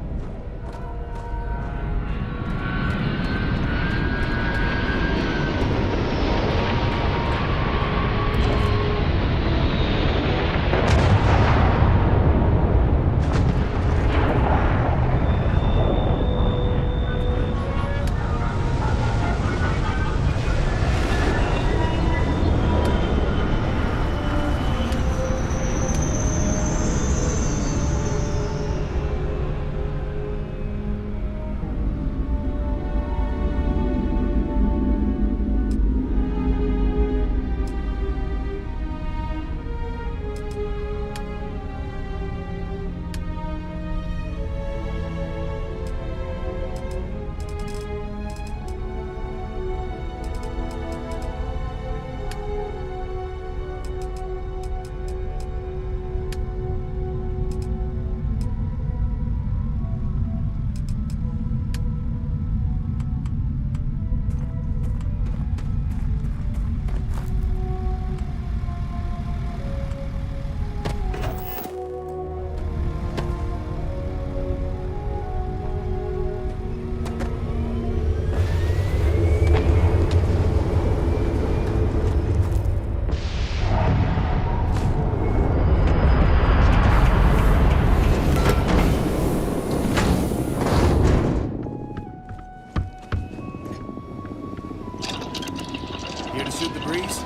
Here to shoot the breeze?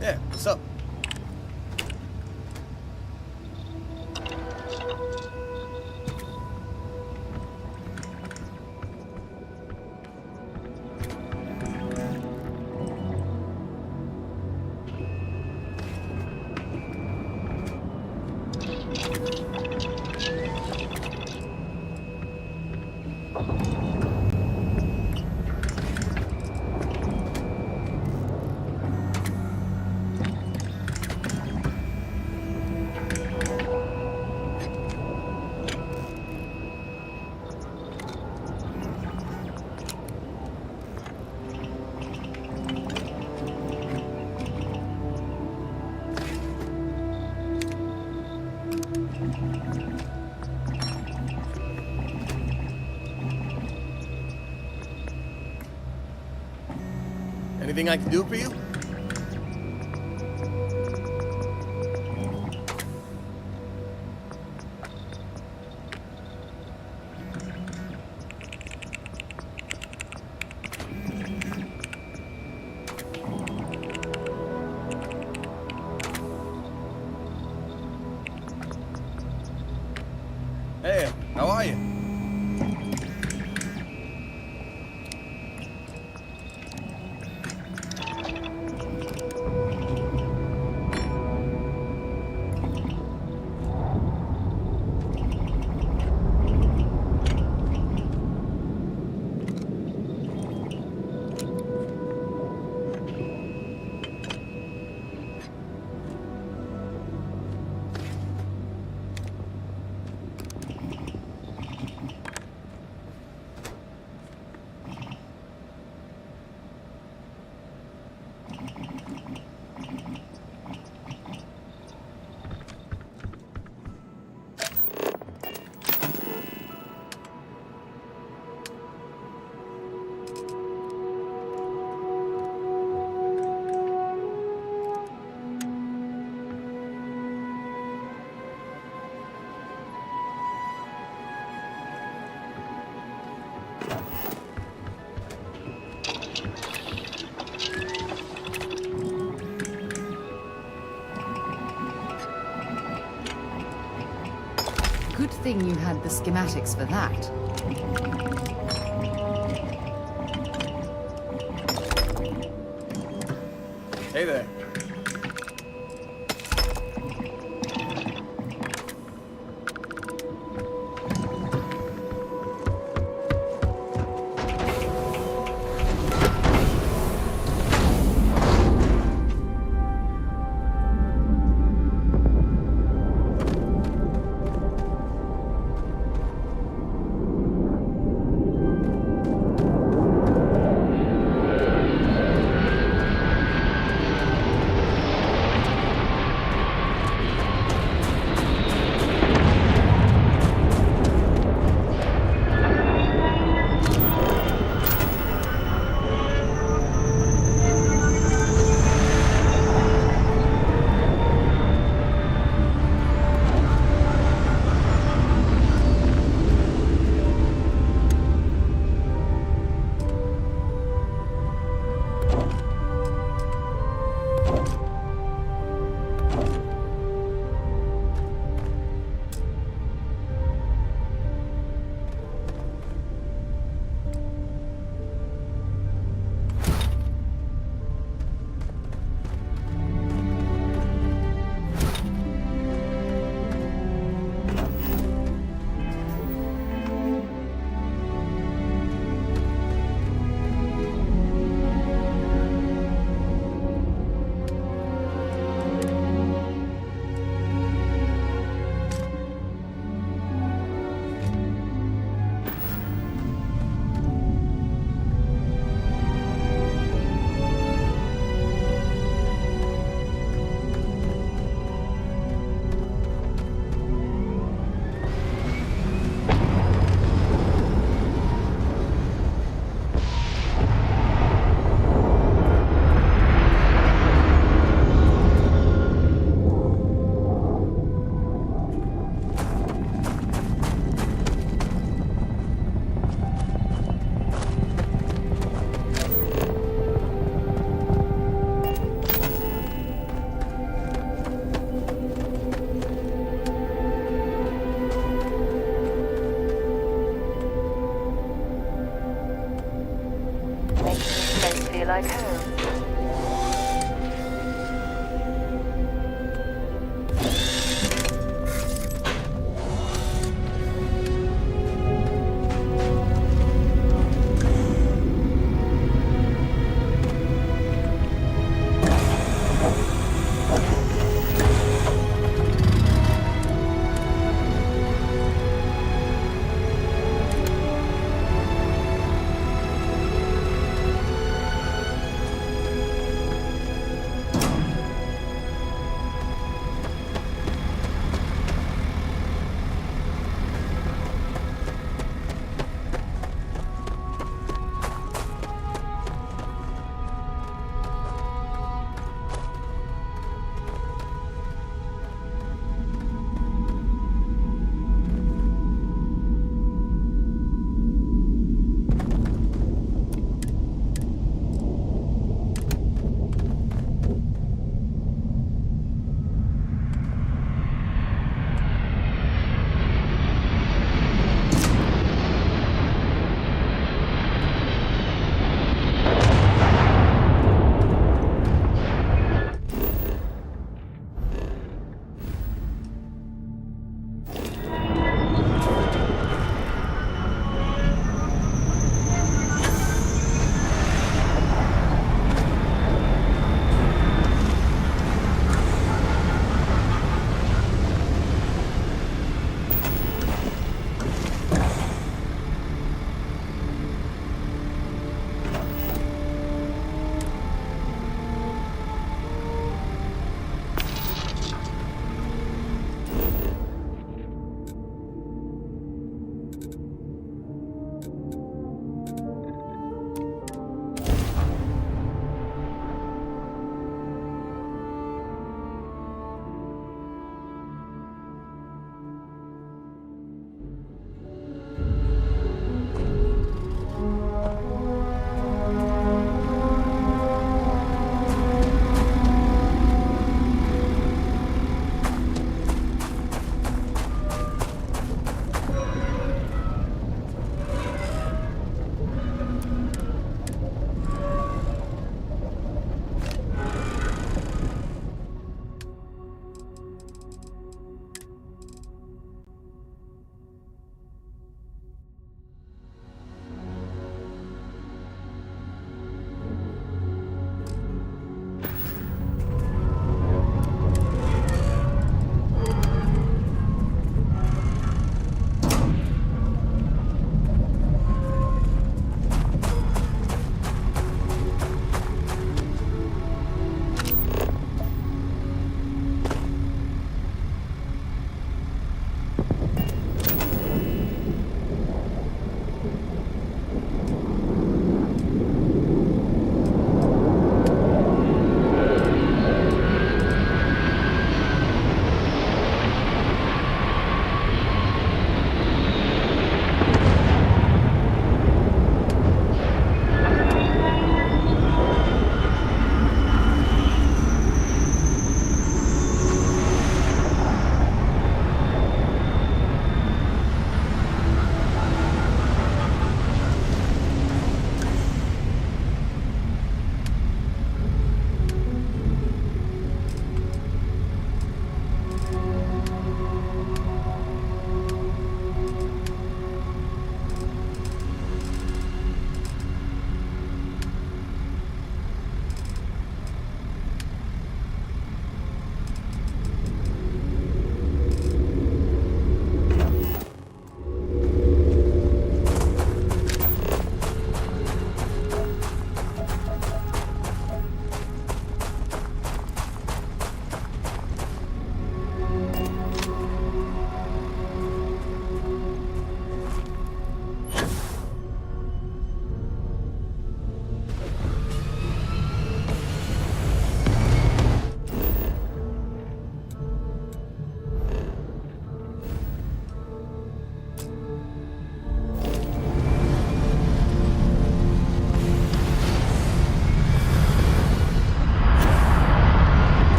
Yeah, what's up? Anything I can do for you? Good thing you had the schematics for that. Hey there.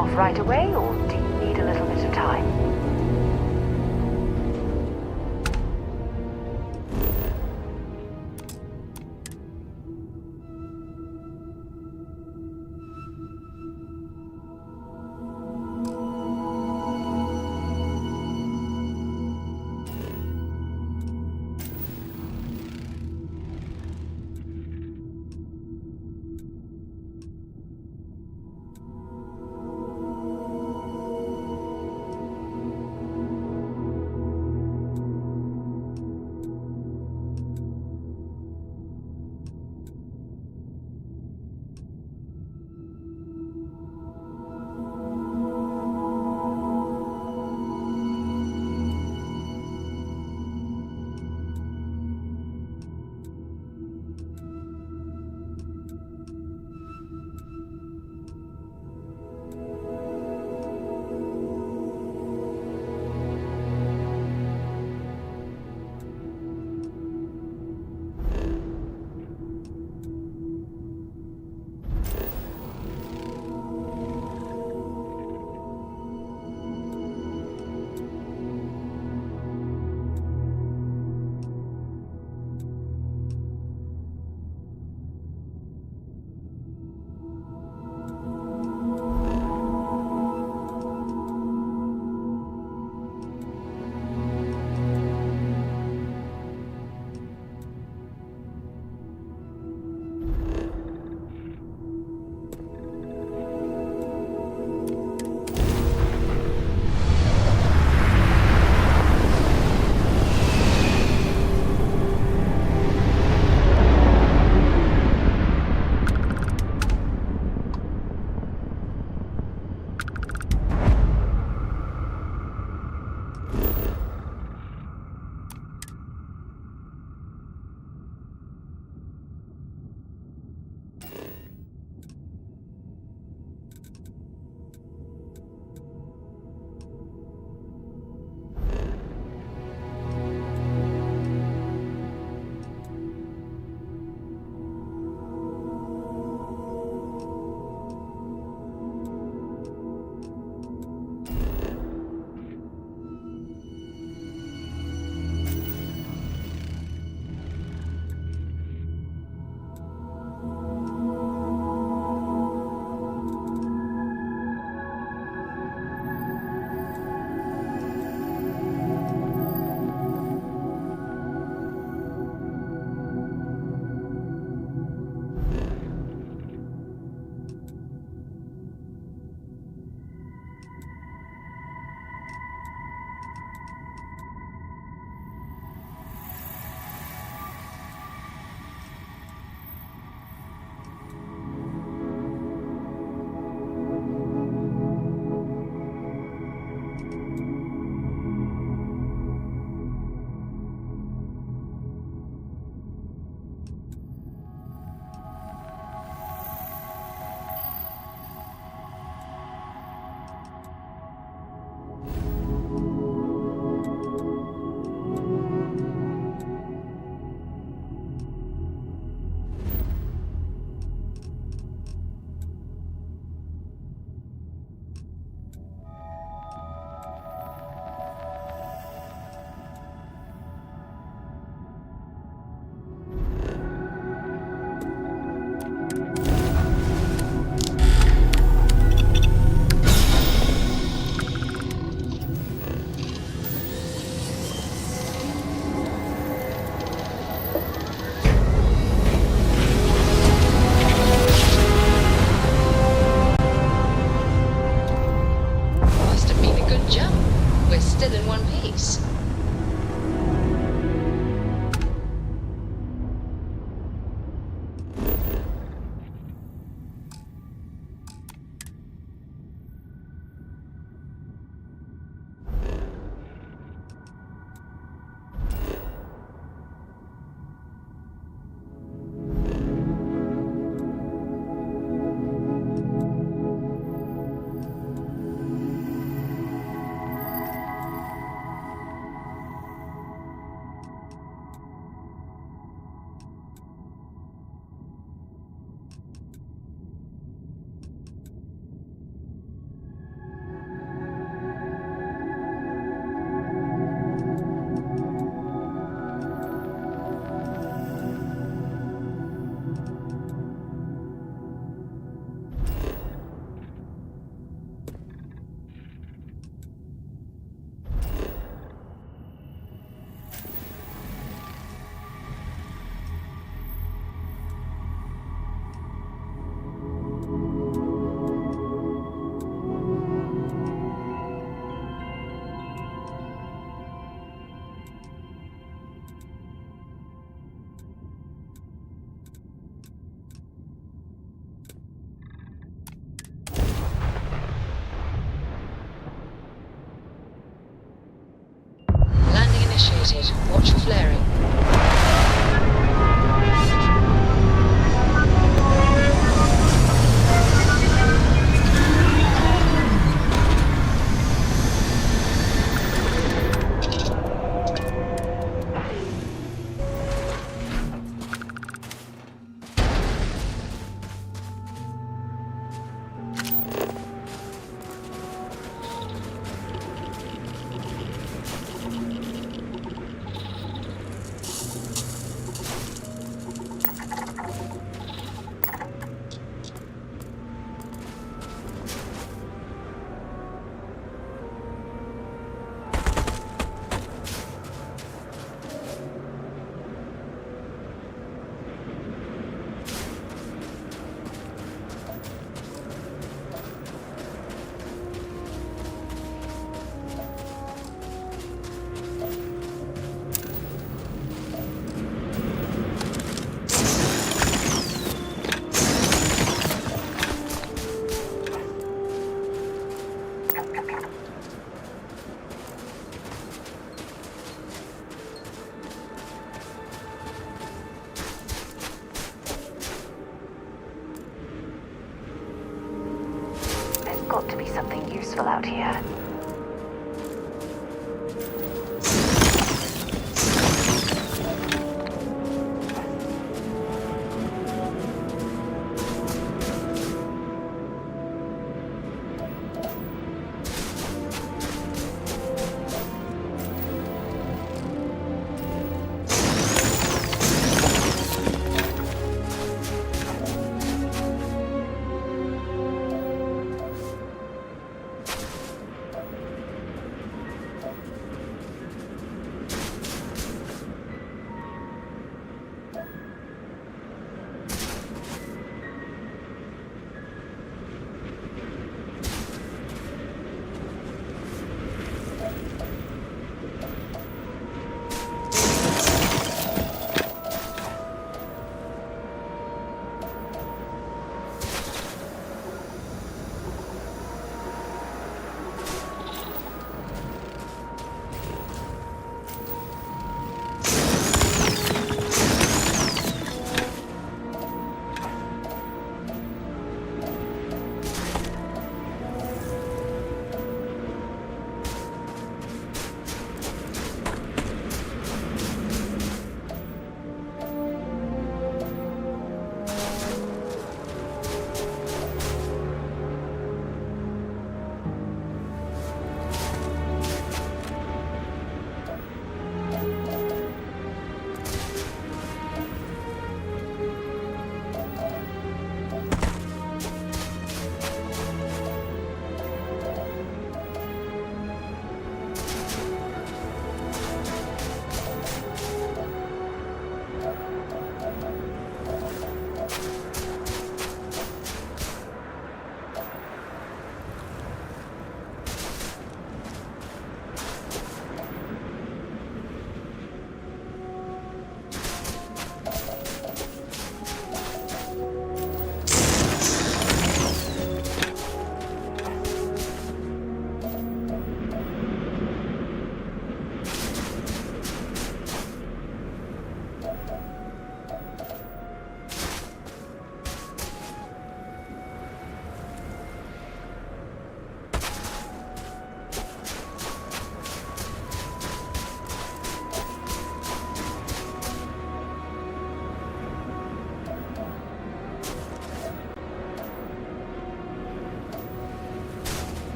off right away, or do you need a little bit of time? initiated. Watch for flaring. Got to be something useful out here.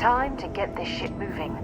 Time to get this shit moving.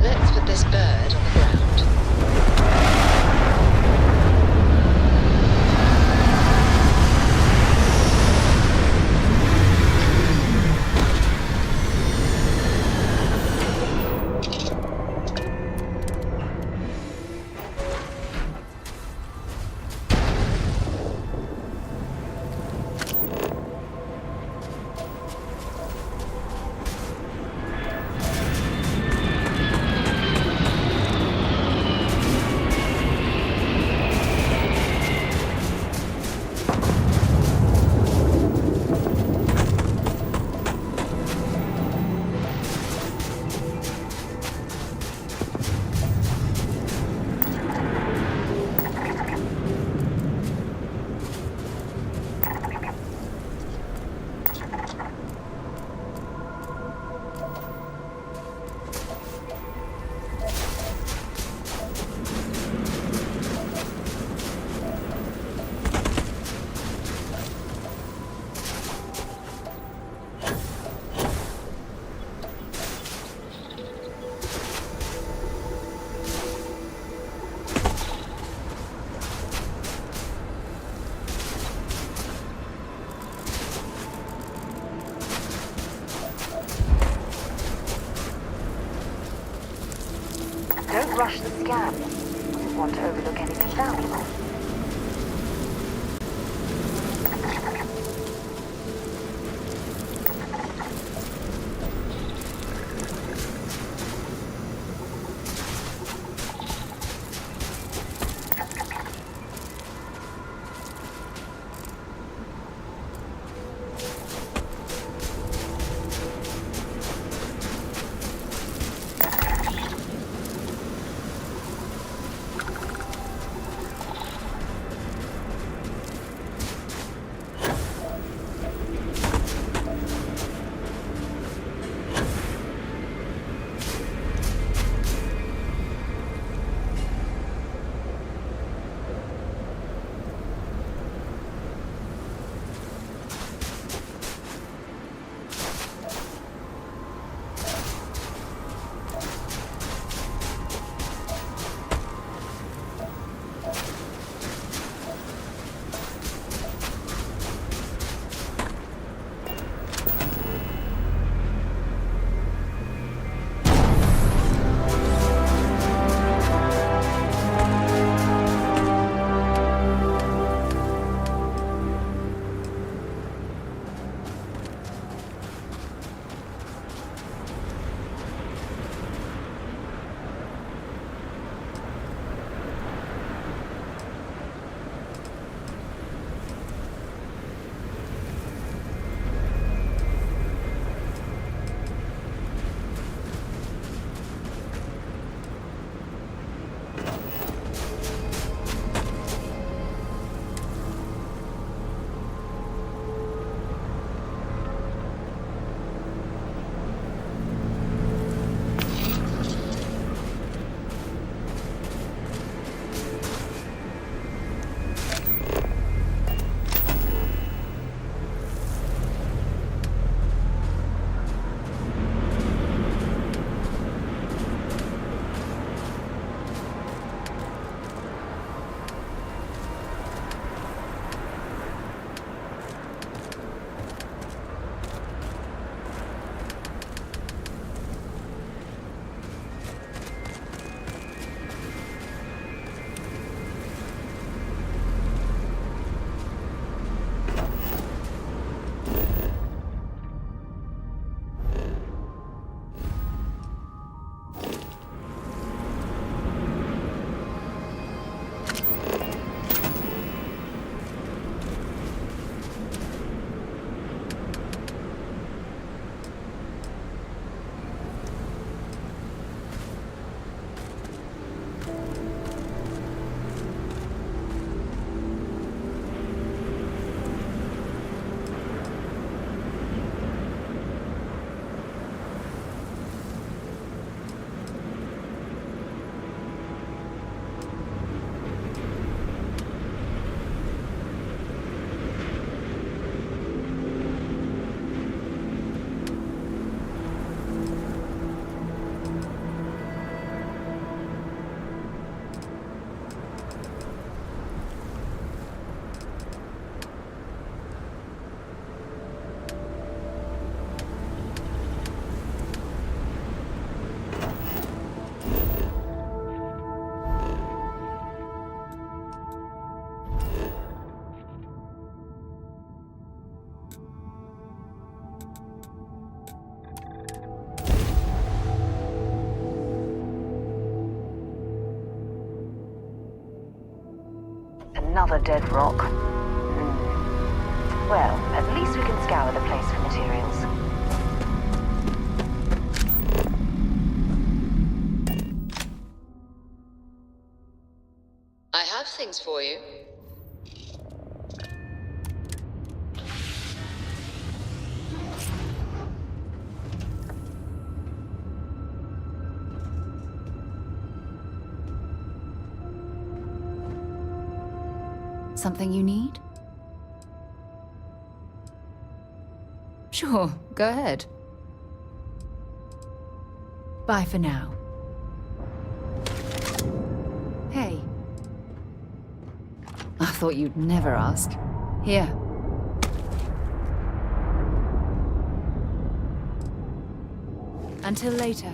Let's put this bird on the ground. rush the scan. Wouldn't want to overlook anything valuable. Another dead rock. Well, at least we can scour the place for materials. I have things for you. Something you need? Sure, go ahead. Bye for now. Hey. I thought you'd never ask. Here. Until later.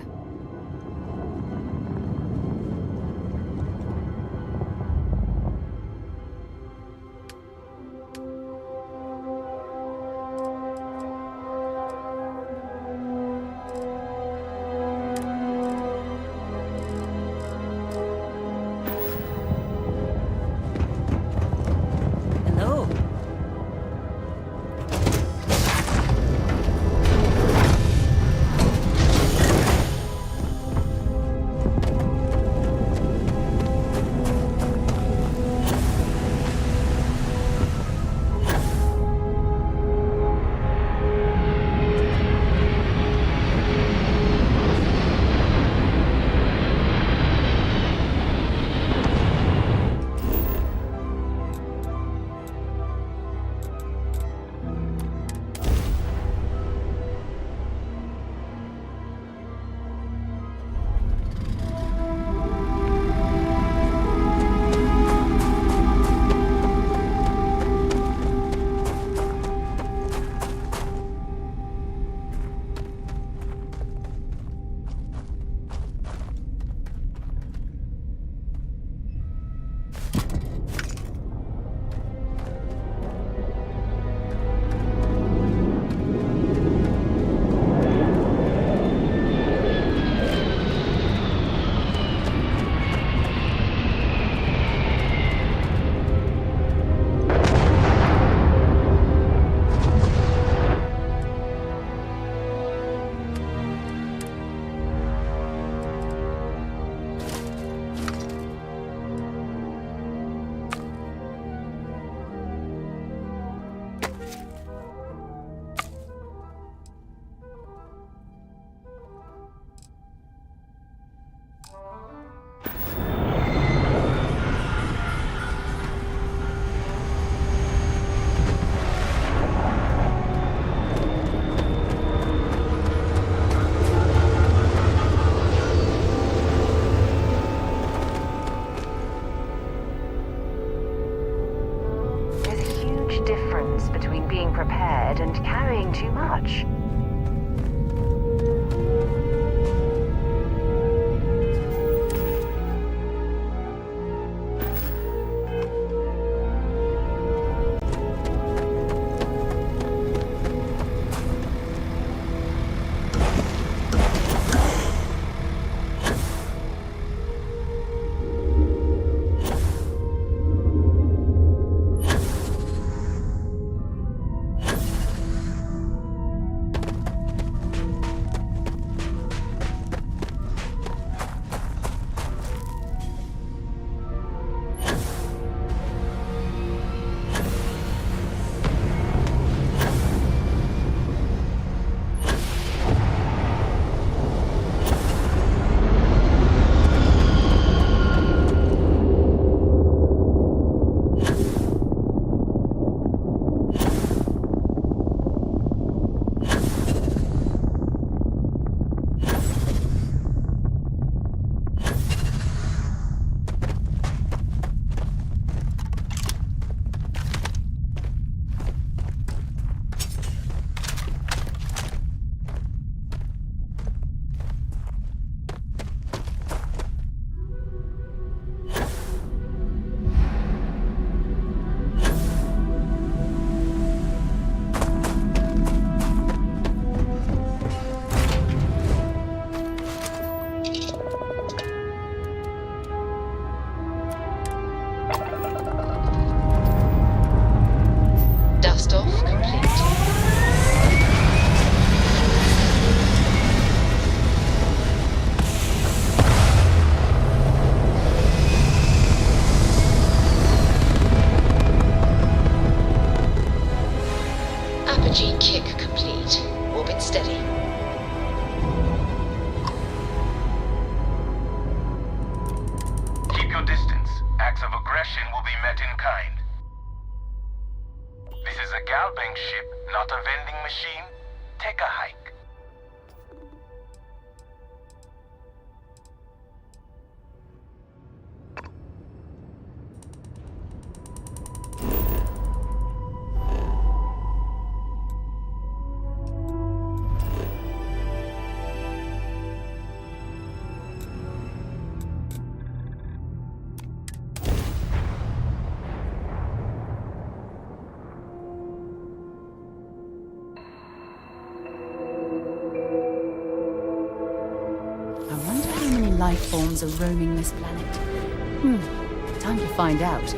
prepared and carrying too much. Life forms are roaming this planet. Time to find out.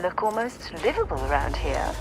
look almost livable around here.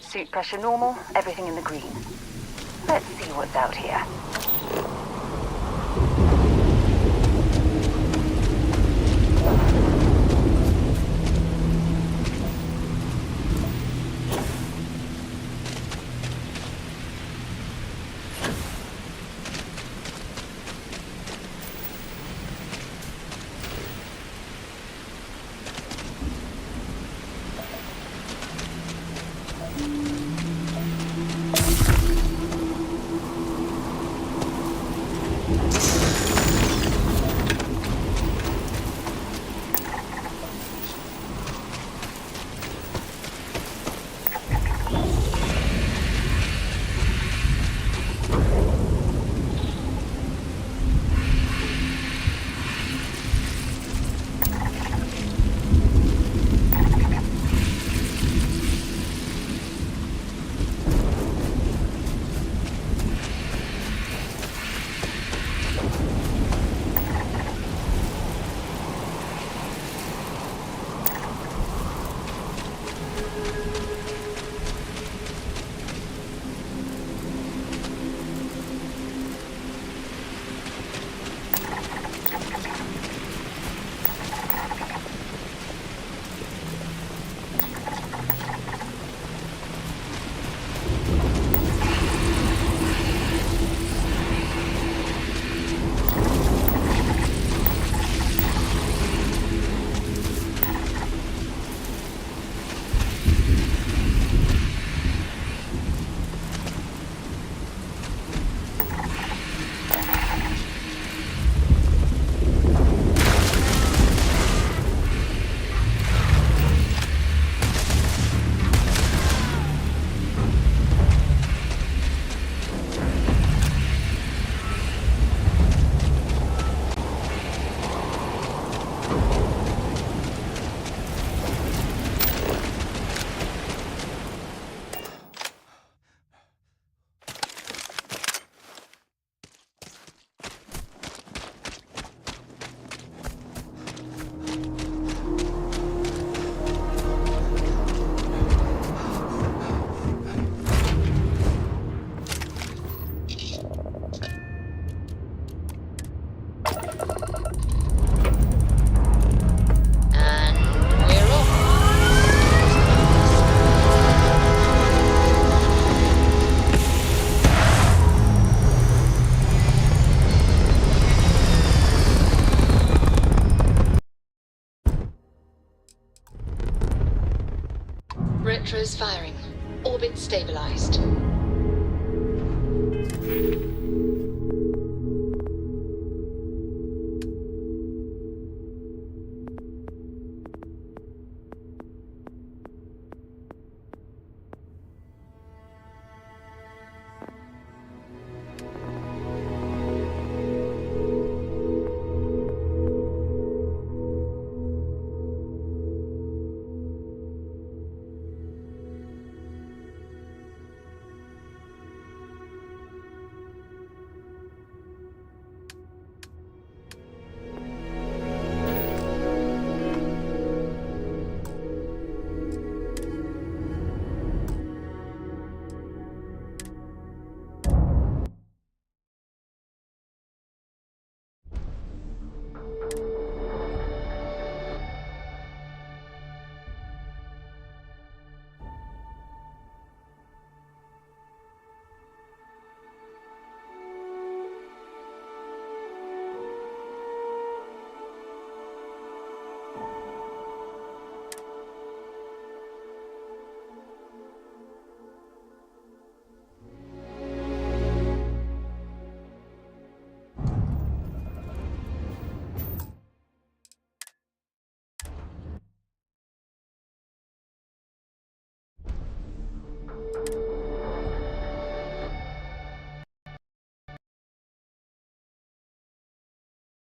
Suit pressure normal, everything in the green. Let's see what's out here. Retros firing. Orbit stabilized.